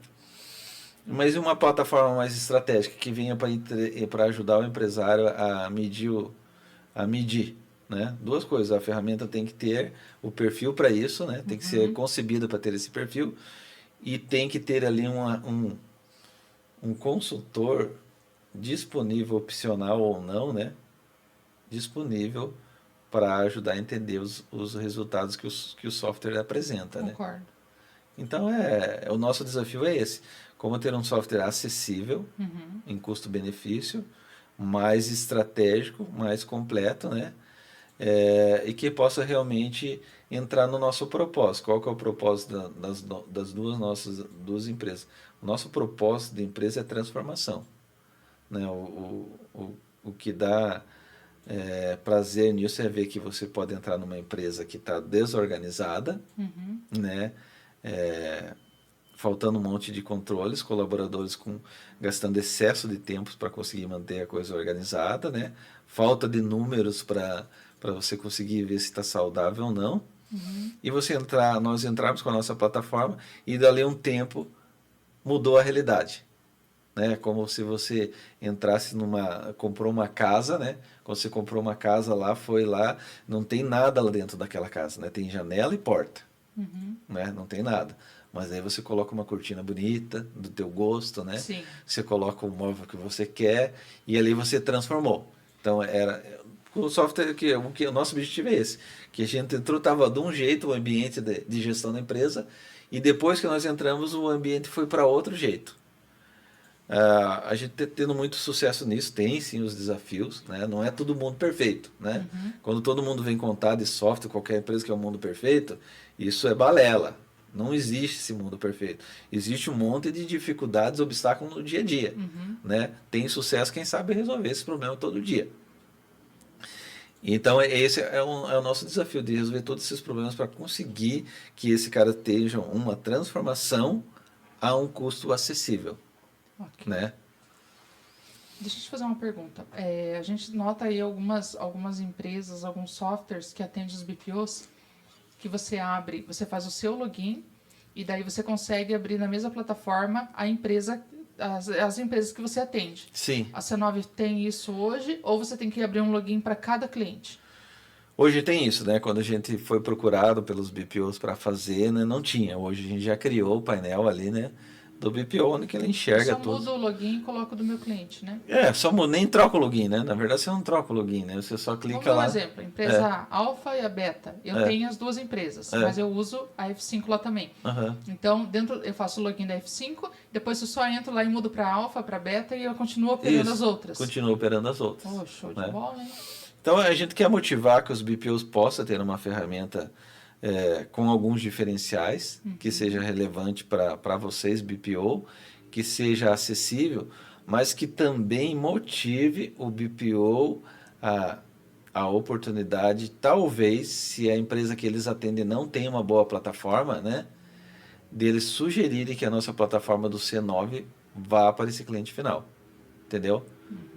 Mas uma plataforma mais estratégica que venha para ajudar o empresário a medir, né? Duas coisas, a ferramenta tem que ter o perfil para isso, né? Tem que ser concebida para ter esse perfil e tem que ter ali um consultor disponível, opcional ou não, né? Disponível para ajudar a entender os resultados que o software apresenta, né? Concordo. Então, o nosso desafio é esse. Como ter um software acessível, em custo-benefício, mais estratégico, mais completo, né? E que possa realmente entrar no nosso propósito. Qual que é o propósito das duas empresas? O nosso propósito de empresa é transformação. Né? O que dá prazer nisso é ver que você pode entrar numa empresa que está desorganizada, né? Faltando um monte de controles, colaboradores gastando excesso de tempo para conseguir manter a coisa organizada, né? Falta de números para você conseguir ver se está saudável ou não. E nós entrarmos com a nossa plataforma e dali um tempo mudou a realidade. Né? Como se você entrasse comprou uma casa, né? Quando você comprou uma casa lá, foi lá, não tem nada lá dentro daquela casa, né? Tem janela e porta, né? Não tem nada. Mas aí você coloca uma cortina bonita, do teu gosto, né? Sim. Você coloca o móvel que você quer e ali você transformou. Então, o software, o nosso objetivo é esse, que a gente entrou, estava de um jeito o ambiente de gestão da empresa e depois que nós entramos, o ambiente foi para outro jeito. A gente está tendo muito sucesso nisso, tem sim os desafios, né? Não é todo mundo perfeito, né? Quando todo mundo vem contar de software, qualquer empresa que é um mundo perfeito, isso é balela. Não existe esse mundo perfeito. Existe um monte de dificuldades, obstáculos no dia a dia. Né? Tem sucesso quem sabe resolver esse problema todo dia. Então, esse é o nosso desafio, de resolver todos esses problemas para conseguir que esse cara tenha uma transformação a um custo acessível. Okay. Né? Deixa eu te fazer uma pergunta. A gente nota aí algumas empresas, alguns softwares que atendem os BPOs, que você abre, você faz o seu login e daí você consegue abrir na mesma plataforma a empresa, as empresas que você atende. Sim. A C9 tem isso hoje ou você tem que abrir um login para cada cliente? Hoje tem isso, né? Quando a gente foi procurado pelos BPOs para fazer, né? Não tinha. Hoje a gente já criou o painel ali, né? Do BPO, onde que ele Eu enxerga só todos. mudo o login e coloco do meu cliente, né? Nem troca o login, né? Na verdade, você não troca o login, né? Você só Vamos clica dar um lá. exemplo. A empresa A, Alpha e a Beta. Eu É, tenho as duas empresas, é, mas eu uso a F5 lá também. aham. Então, dentro eu faço o login da F5, depois eu só entro lá e mudo para Alpha, para Beta e eu continuo operando as Isso. outras. Continua operando as outras. Oh, show de Né? bola, hein? Então, a gente quer motivar que os BPOs possam ter uma ferramenta com alguns diferenciais, que seja relevante para vocês, BPO, que seja acessível, mas que também motive o BPO a, a oportunidade, talvez, se a empresa que eles atendem não tem uma boa plataforma, né, deles sugerirem que a nossa plataforma do C9 vá para esse cliente final. Entendeu?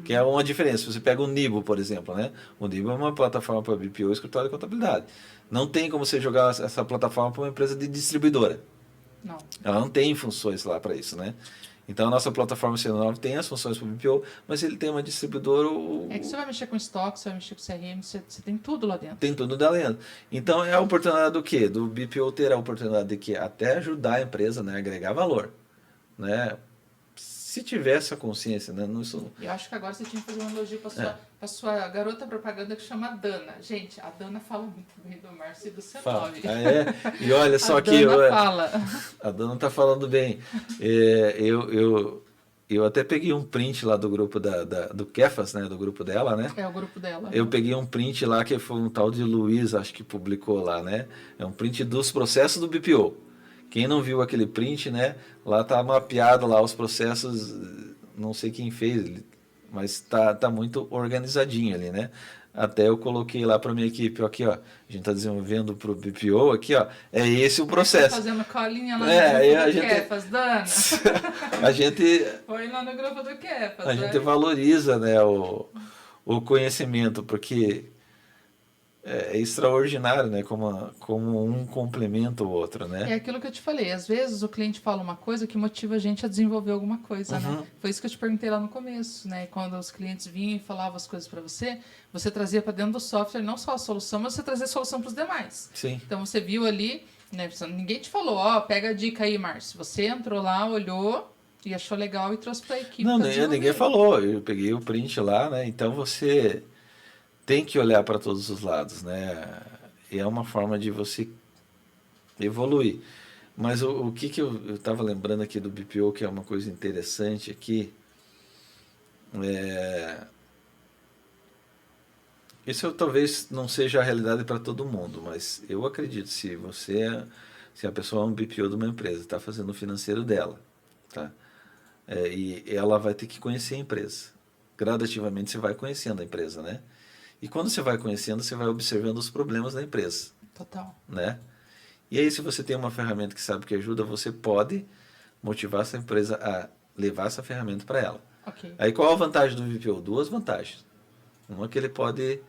Que é uma diferença. Você pega o Nibo, por exemplo, né? O Nibo é uma plataforma para BPO e escritório de contabilidade. Não tem como você jogar essa plataforma para uma empresa de distribuidora. Não. Ela não tem funções lá para isso, né? Então a nossa plataforma C9 tem as funções para o BPO, mas ele tem uma distribuidora, É que você vai mexer com estoque, você vai mexer com CRM, você tem tudo lá dentro. tem tudo da lenda. Então é a oportunidade do quê? Do BPO ter a oportunidade de que até ajudar a empresa, né, a agregar valor, né? Se tiver essa consciência, né? Isso, Eu acho que agora você tinha que fazer um elogio pra sua garota propaganda que chama Dana. Gente, a Dana fala muito bem do Márcio e do fala. C9. Ah, é? E olha só A que Dana fala. a dona tá falando bem. Eu até peguei um print lá do grupo do Kefas, né? Do grupo dela, né? É o grupo dela. Eu peguei um print lá que foi um tal de Luiz, acho que publicou lá, né? É um print dos processos do BPO. Quem não viu aquele print, né? Lá tá mapeado lá os processos, não sei quem fez, mas tá muito organizadinho ali, né? Até eu coloquei lá para minha equipe, ó, aqui, ó, a gente tá desenvolvendo pro BPO aqui, ó, é esse o Tá processo. fazendo colinha lá no Aí grupo a do gente, Kefas, Dana. a gente, Foi lá no grupo do Kefas. a gente valoriza, né, o conhecimento, porque é extraordinário, né, como um complementa o outro, É né? aquilo que eu te falei. Às vezes o cliente fala uma coisa que motiva a gente a desenvolver alguma coisa, né? Uhum. Foi isso que eu te perguntei lá no começo, né? Quando os clientes vinham e falavam as coisas para você, você trazia para dentro do software não só a solução, mas você trazia a solução para os demais. Sim. Então você viu ali, né? Ninguém te falou, ó, pega a dica aí, Márcio. Você entrou lá, olhou e achou legal e trouxe para a equipe. Não, pra desenvolver. ninguém falou. Eu peguei o print lá, né? Então você tem que olhar para todos os lados, né? E é uma forma de você evoluir. Mas o que eu estava lembrando aqui do BPO, que é uma coisa interessante aqui, é, isso talvez não seja a realidade para todo mundo, mas eu acredito, se a pessoa é um BPO de uma empresa, está fazendo o financeiro dela, tá? E ela vai ter que conhecer a empresa. Gradativamente você vai conhecendo a empresa, né? E quando você vai conhecendo, você vai observando os problemas da empresa, Total. né? E aí, se você tem uma ferramenta que sabe que ajuda, você pode motivar essa empresa a levar essa ferramenta para ela. Ok. Aí, qual a vantagem do VPO? Duas vantagens. Uma é que ele pode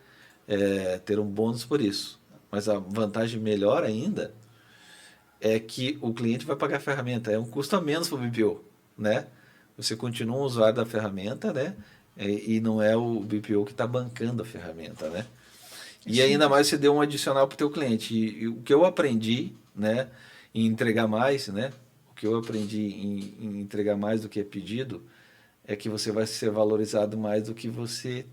ter um bônus por isso. Mas a vantagem melhor ainda é que o cliente vai pagar a ferramenta. É um custo a menos para o BPO, né? Você continua um usuário da ferramenta, né? E não é o BPO que está bancando a ferramenta, né? E ainda mais você deu um adicional para o teu cliente. E o que eu aprendi, né, em entregar mais, né? O que eu aprendi em entregar mais do que é pedido é que você vai ser valorizado mais do que você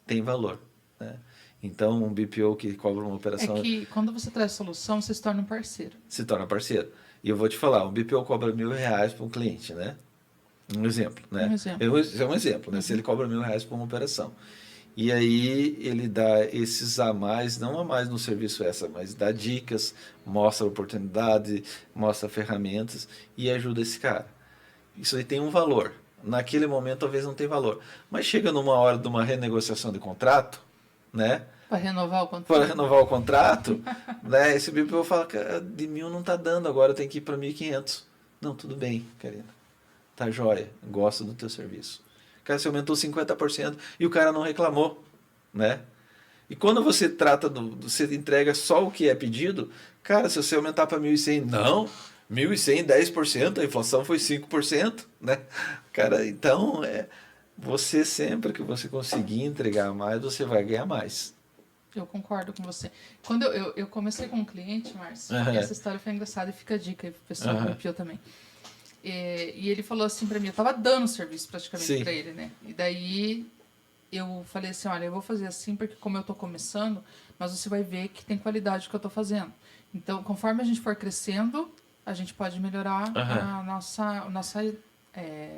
tem valor, né? Então, um BPO que cobra uma operação É que quando você traz solução, você se torna um parceiro. se torna parceiro. E eu vou te falar, um BPO cobra R$ 1.000 para um cliente, né? Um exemplo, né? Um exemplo. Isso é um exemplo, né? Se ele cobra R$ 1.000 por uma operação. E aí ele dá esses a mais, não a mais no serviço extra, mas dá dicas, mostra oportunidade, mostra ferramentas e ajuda esse cara. Isso aí tem um valor. Naquele momento talvez não tenha valor. Mas chega numa hora de uma renegociação de contrato, né? Para renovar o Para contrato. renovar o contrato, né? Esse BPO fala, "Cara, de 1.000 não está dando, agora tem que ir para 1.500. Não, tudo bem, Karina. Tá joia, gosto do teu serviço. Cara, você aumentou 50% e o cara não reclamou, né? E quando você trata você entrega só o que é pedido, cara, se você aumentar para 1.100, não, 1.100, 10%, a inflação foi 5%, né? Cara, então, você sempre que você conseguir entregar mais, você vai ganhar mais. Eu concordo com você. Quando eu comecei com um cliente, Márcio, Aham, essa história foi engraçada e fica a dica aí pro pessoal do aham. BPO também. E ele falou assim pra mim, eu tava dando serviço praticamente Sim. pra ele, né? E daí eu falei assim, olha, eu vou fazer assim porque como eu tô começando, mas você vai ver que tem qualidade o que eu tô fazendo. Então, conforme a gente for crescendo, a gente pode melhorar Aham, a nossa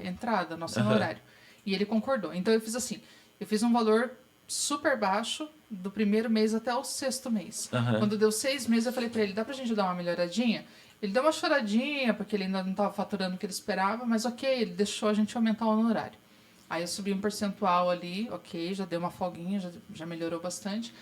entrada, nosso aham, honorário. E ele concordou. Então, eu fiz assim, eu fiz um valor super baixo do primeiro mês até o sexto mês. aham. Quando deu 6 meses, eu falei pra ele, dá pra gente dar uma melhoradinha? Ele deu uma choradinha, porque ele ainda não estava faturando o que ele esperava, mas ok, ele deixou a gente aumentar o honorário. Aí eu subi um percentual ali, ok, já deu uma folguinha, já melhorou bastante.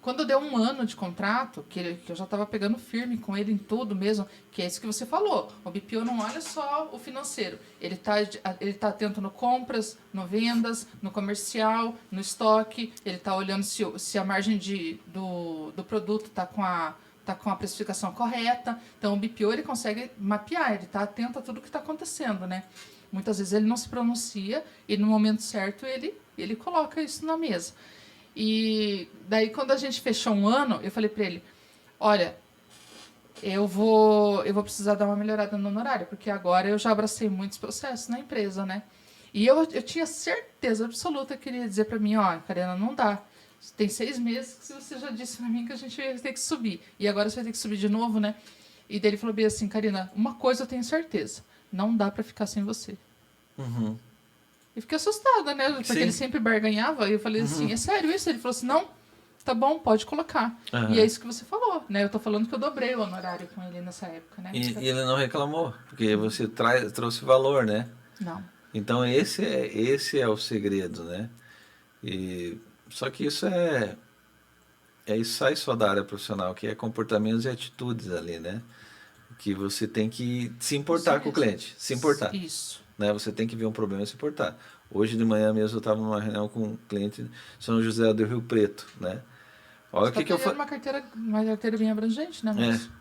Quando deu um ano de contrato, que eu já estava pegando firme com ele em tudo mesmo, que é isso que você falou. O BPO não olha só o financeiro. Ele tá atento no compras, no vendas, no comercial, no estoque. Ele está olhando se a margem do produto tá com a precificação correta. Então, o BPO ele consegue mapear, ele está atento a tudo que está acontecendo, né? Muitas vezes ele não se pronuncia e no momento certo ele coloca isso na mesa. E daí, quando a gente fechou um ano, eu falei pra ele: olha, eu vou precisar dar uma melhorada no honorário, porque agora eu já abracei muitos processos na empresa, né? E eu tinha certeza absoluta que ele ia dizer pra mim: ó, Karina, não dá. Tem 6 meses que você já disse pra mim que a gente ia ter que subir. E agora você vai ter que subir de novo, né? E daí ele falou bem assim: Karina, uma coisa eu tenho certeza: não dá pra ficar sem você. Uhum. Eu fiquei assustada, né? Porque ele Sim. sempre barganhava. E eu falei assim: é Uhum. sério isso? Ele falou assim: não, tá bom, pode colocar. E é Aham. isso que você falou, né? Eu tô falando que eu dobrei o honorário com ele nessa época, né? E ele não reclamou, porque você trouxe valor, né? Não. Então esse é o segredo, né? E só que isso sai só da área profissional, que é comportamentos e atitudes ali, né? Que você tem que se Isso importar com o mesmo. cliente, se importar, Isso. né? Você tem que ver um problema e se importar. Hoje de manhã mesmo eu estava numa reunião com um cliente de São José do Rio Preto, né? Olha Você o tá que eu pegando falei. uma carteira bem abrangente, né, É, Márcio?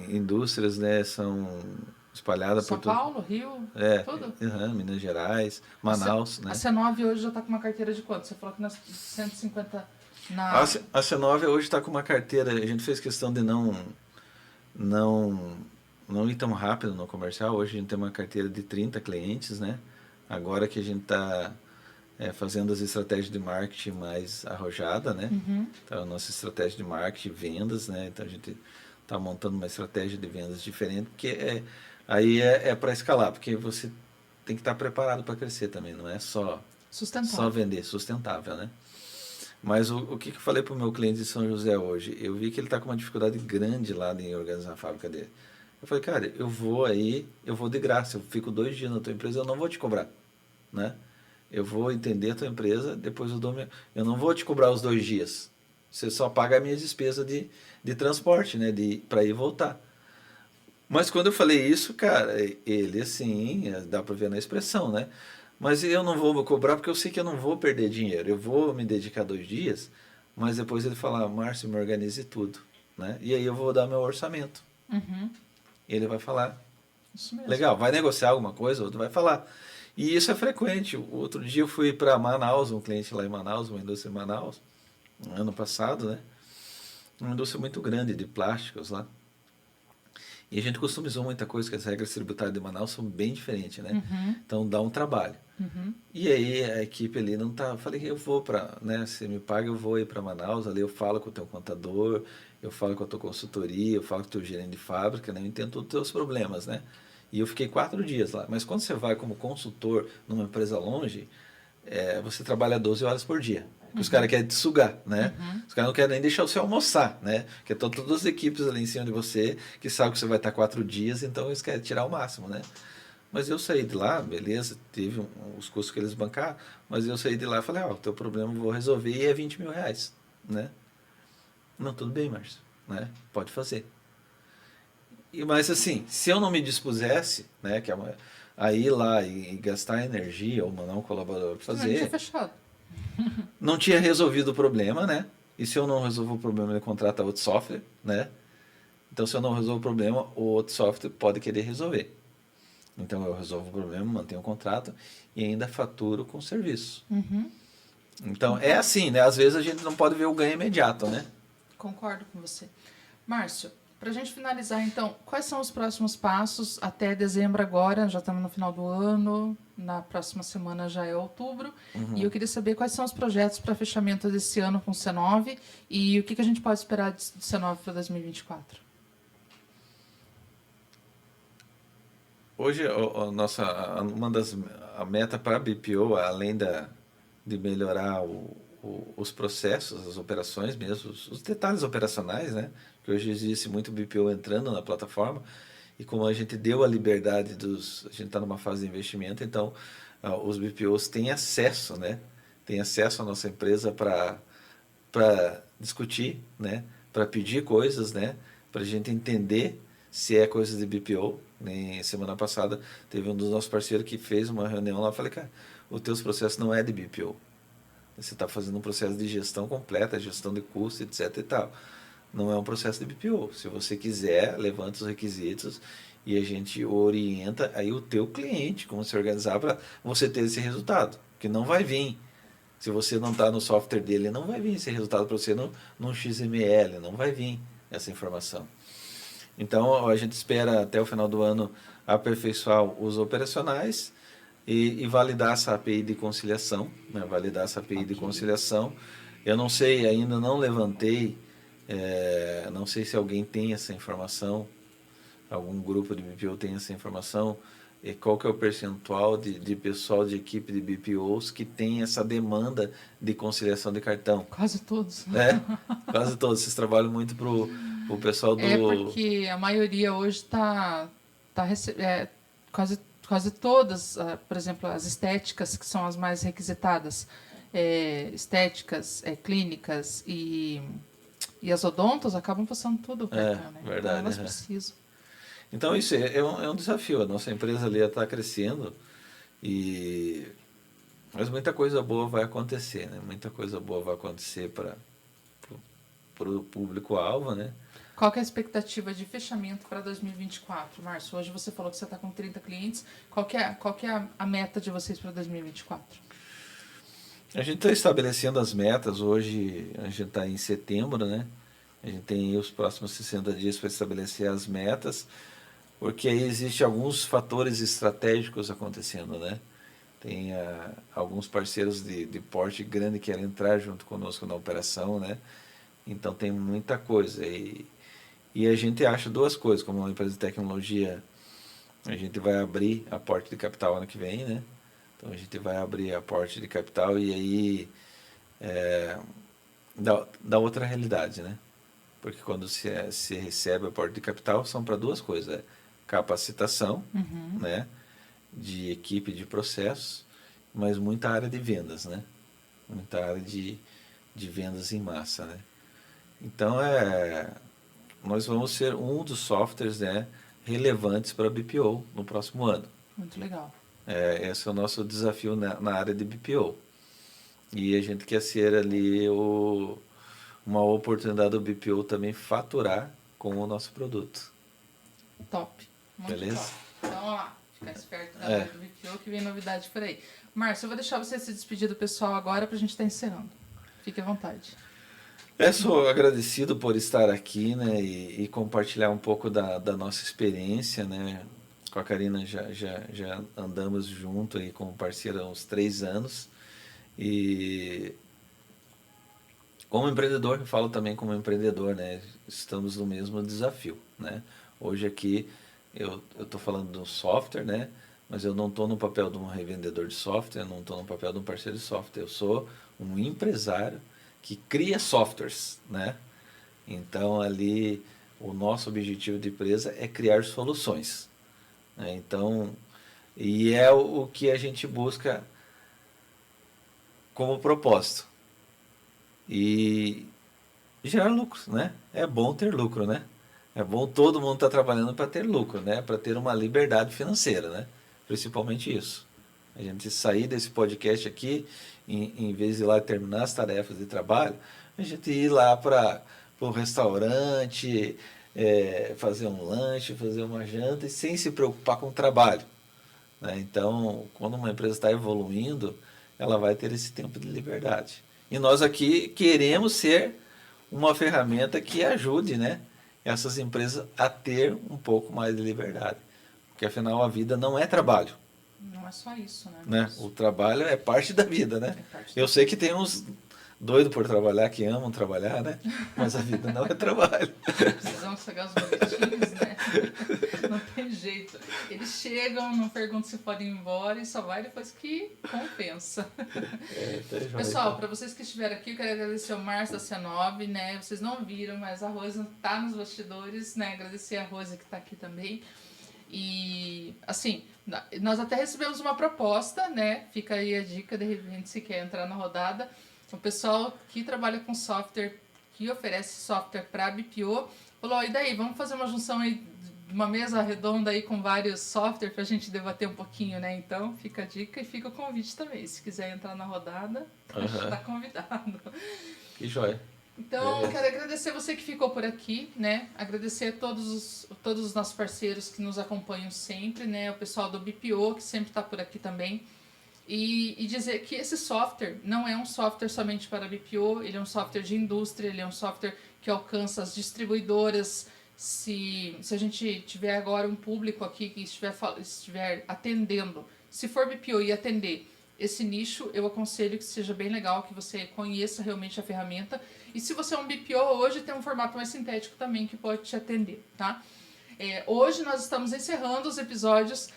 indústrias, né, são espalhadas por São todo. Paulo, Rio, É, tudo. Minas Gerais, A, C, Manaus, a né? C9 hoje já tá com uma carteira de quanto? Você falou que nas 150 A, na. a C9 hoje está com uma carteira, a gente fez questão de não, não ir tão rápido no comercial. Hoje a gente tem uma carteira de 30 clientes, né? Agora que a gente está fazendo as estratégias de marketing mais arrojada, né? Uhum. Então, a nossa estratégia de marketing, vendas, né? Então, a gente está montando uma estratégia de vendas diferente, porque aí é para escalar, porque você tem que estar preparado para crescer também, não é só Sustentável. vender, sustentável, né? Mas o que eu falei para o meu cliente de São José hoje? Eu vi que ele está com uma dificuldade grande lá em organizar a fábrica dele. Eu falei, cara, eu vou de graça, eu fico 2 dias na tua empresa, eu não vou te cobrar, né? Eu vou entender a tua empresa, depois eu não vou te cobrar os 2 dias. Você só paga a minha despesa de transporte, né? Para ir e voltar. Mas quando eu falei isso, cara, ele assim, dá para ver na expressão, né? Mas eu não vou cobrar porque eu sei que eu não vou perder dinheiro. Eu vou me dedicar 2 dias, mas depois ele falar, Márcio, me organize tudo, né? E aí eu vou dar meu orçamento. Uhum. E ele vai falar, Isso mesmo. legal, vai negociar alguma coisa, outro vai falar. E isso é frequente. O outro dia eu fui para Manaus, um cliente lá em Manaus, uma indústria em Manaus, ano passado, né? Uma indústria muito grande de plásticos lá. E a gente customizou muita coisa, que as regras tributárias de Manaus são bem diferentes, né? Uhum. Então dá um trabalho. Uhum. E aí a equipe ali não tá. Eu falei que eu vou para, né? Se me paga, eu vou ir para Manaus. Ali eu falo com o teu contador, eu falo com a tua consultoria, eu falo com o teu gerente de fábrica, né? Eu entendo todos os teus problemas, né? E eu fiquei 4 dias lá. Mas quando você vai como consultor numa empresa longe, você trabalha 12 horas por dia. Porque os caras querem te sugar, né? Uhum. Os caras não querem nem deixar você almoçar, né? Porque estão todas as equipes ali em cima de você, que sabem que você vai estar 4 dias, então eles querem tirar o máximo, né? Mas eu saí de lá, beleza, teve os custos que eles bancaram, mas eu saí de lá e falei, ó, o teu problema eu vou resolver e é 20 mil reais, né? Não, tudo bem, Márcio, né? Pode fazer. Mas assim, se eu não me dispusesse, né, a ir lá e gastar energia ou mandar um colaborador para Não tinha fazer, fechado. não tinha resolvido o problema, né? E se eu não resolvo o problema, ele contrata outro software, né? Então, se eu não resolvo o problema, o outro software pode querer resolver. Então, eu resolvo o problema, mantenho o contrato e ainda faturo com o serviço. Uhum. Então, é Concordo. assim, né? Às vezes a gente não pode ver o ganho imediato, né? Concordo com você. Márcio, para a gente finalizar, então, quais são os próximos passos até dezembro agora? Já estamos no final do ano, na próxima semana já é outubro. E eu queria saber quais são os projetos para fechamento desse ano com o C9 e o que a gente pode esperar do C9 para 2024. Hoje, uma das a meta para a BPO, além de melhorar os processos, as operações mesmo, os detalhes operacionais, né? Que hoje existe muito BPO entrando na plataforma e como a gente deu a liberdade a gente está numa fase de investimento, então os BPOs têm acesso, né? Tem acesso à nossa empresa para discutir, né? Para pedir coisas, né? Para a gente entender se é coisa de BPO. Nem semana passada teve um dos nossos parceiros que fez uma reunião lá. Eu falei, cara, os teus processos não é de BPO. Você está fazendo um processo de gestão completa, gestão de custo, etc e tal. Não é um processo de BPO. Se você quiser, levanta os requisitos e a gente orienta aí o teu cliente como se organizar para você ter esse resultado, que não vai vir. Se você não está no software dele, não vai vir esse resultado para você no XML, não vai vir essa informação. Então, a gente espera até o final do ano aperfeiçoar os operacionais e validar essa API de conciliação, né? Validar essa API de Ok. conciliação. Eu não sei, ainda não levantei, não sei se alguém tem essa informação, algum grupo de BPO tem essa informação, e qual que é o percentual de pessoal de equipe de BPOs que tem essa demanda de conciliação de cartão. Quase todos. É, quase todos. Vocês trabalham muito pro pessoal É do... porque a maioria hoje quase todas, por exemplo, as estéticas que são as mais requisitadas, estéticas, clínicas e as odontos acabam passando tudo o cartão, né? Então Verdade. elas precisam. Então isso é um desafio. A nossa empresa ali está crescendo e mas muita coisa boa vai acontecer, né? Muita coisa boa vai acontecer para o público-alvo, né? Qual que é a expectativa de fechamento para 2024, Márcio? Hoje você falou que você está com 30 clientes. Qual que é a meta de vocês para 2024? A gente está estabelecendo as metas. Hoje a gente está em setembro, né? A gente tem aí os próximos 60 dias para estabelecer as metas, porque aí existe alguns fatores estratégicos acontecendo, né? Tem alguns parceiros de porte grande que querem entrar junto conosco na operação, né? Então tem muita coisa. E a gente acha duas coisas, como uma empresa de tecnologia, a gente vai abrir a porta de capital ano que vem, né? Então a gente vai abrir a porta de capital e aí dá outra realidade, né? Porque quando se recebe a porta de capital são para duas coisas, capacitação, Uhum. né? De equipe de processos, mas muita área de vendas, né? Muita área de vendas em massa, né? Então nós vamos ser um dos softwares, né, relevantes para a BPO no próximo ano. Muito legal. Esse é o nosso desafio na área de BPO. E a gente quer ser ali uma oportunidade do BPO também faturar com o nosso produto. Top. Muito Beleza? top. Então, ó lá, ficar esperto da área do VPO que vem novidade por aí. Márcio, eu vou deixar você se despedir do pessoal agora para a gente estar encerrando. Fique à vontade. Sou agradecido por estar aqui, né, e compartilhar um pouco da nossa experiência, né. Com a Karina já andamos junto aí como parceira há uns 3 anos. E como empreendedor, eu falo também como empreendedor, né? Estamos no mesmo desafio, né? Hoje aqui eu estou falando do software, né? Mas eu não estou no papel de um revendedor de software, eu não estou no papel de um parceiro de software. Eu sou um empresário que cria softwares, né? Então ali o nosso objetivo de empresa é criar soluções, né? Então, e é o que a gente busca como propósito. E gerar lucros, né? É bom ter lucro, né? É bom todo mundo estar trabalhando para ter lucro, né? Para ter uma liberdade financeira, né? principalmente isso. A gente sair desse podcast aqui, em vez de ir lá terminar as tarefas de trabalho, a gente ir lá para o restaurante, fazer um lanche, fazer uma janta, e sem se preocupar com o trabalho, né? Então, quando uma empresa está evoluindo, ela vai ter esse tempo de liberdade. E nós aqui queremos ser uma ferramenta que ajude, né, essas empresas a ter um pouco mais de liberdade. Porque, afinal, a vida não é trabalho. Não é só isso, Né? O trabalho é parte da vida, né? Eu da sei que tem uns doidos por trabalhar, que amam trabalhar, né? Mas a vida não é trabalho. Precisamos pegar os boletins, né? Não tem jeito. Eles chegam, não perguntam se podem ir embora e só vai depois que compensa. Pessoal, para vocês que estiveram aqui, eu quero agradecer ao Márcio da C9, né? Vocês não viram, mas a Rose tá nos bastidores, né? Agradecer a Rose que tá aqui também. E, assim, nós até recebemos uma proposta, né? Fica aí a dica, de repente, se quer entrar na rodada. O pessoal que trabalha com software, que oferece software para BPO, falou, e daí, vamos fazer uma junção aí, uma mesa redonda aí com vários softwares para a gente debater um pouquinho, né? Então, fica a dica e fica o convite também. Se quiser entrar na rodada, tá convidado. Que joia. Então, quero agradecer você que ficou por aqui, né? Agradecer a todos os nossos parceiros que nos acompanham sempre, né? O pessoal do BPO, que sempre está por aqui também. E dizer que esse software não é um software somente para BPO, ele é um software de indústria, ele é um software que alcança as distribuidoras. Se a gente tiver agora um público aqui que estiver atendendo, se for BPO e atender esse nicho, eu aconselho que seja bem legal, que você conheça realmente a ferramenta. E se você é um BPO, hoje tem um formato mais sintético também que pode te atender, tá? Hoje nós estamos encerrando os episódios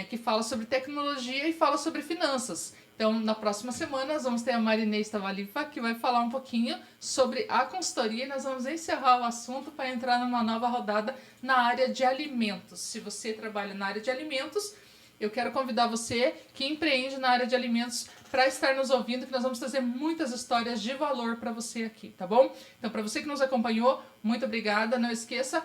que falam sobre tecnologia e falam sobre finanças. Então, na próxima semana, nós vamos ter a Marinês Tavalipa, que vai falar um pouquinho sobre a consultoria e nós vamos encerrar o assunto para entrar numa nova rodada na área de alimentos. Se você trabalha na área de alimentos, eu quero convidar você que empreende na área de alimentos para estar nos ouvindo, que nós vamos trazer muitas histórias de valor para você aqui, tá bom? Então, para você que nos acompanhou, muito obrigada. Não esqueça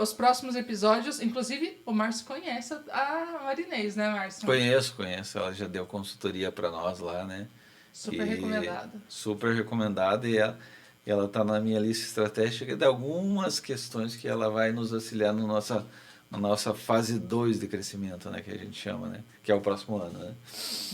os próximos episódios. Inclusive, o Márcio conhece a Marinês, né, Márcio? Conheço. Ela já deu consultoria para nós lá, né? Super recomendada. Super recomendada. E ela está na minha lista estratégica de algumas questões que ela vai nos auxiliar na nossa fase 2 de crescimento, né, que a gente chama, né, que é o próximo ano, né?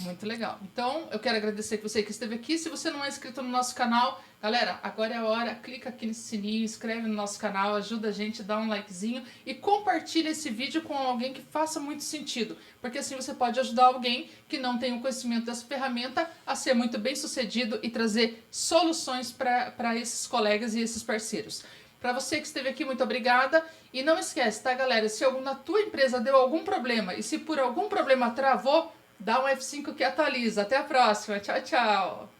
Muito legal. Então, eu quero agradecer que você que esteve aqui. Se você não é inscrito no nosso canal, galera, agora é a hora, clica aqui nesse sininho, inscreve no nosso canal, ajuda a gente, dá um likezinho e compartilha esse vídeo com alguém que faça muito sentido, porque assim você pode ajudar alguém que não tem o conhecimento dessa ferramenta a ser muito bem sucedido e trazer soluções para esses colegas e esses parceiros. Para você que esteve aqui, muito obrigada. E não esquece, tá, galera? Se na tua empresa deu algum problema e se por algum problema travou, dá um F5 que atualiza. Até a próxima. Tchau, tchau.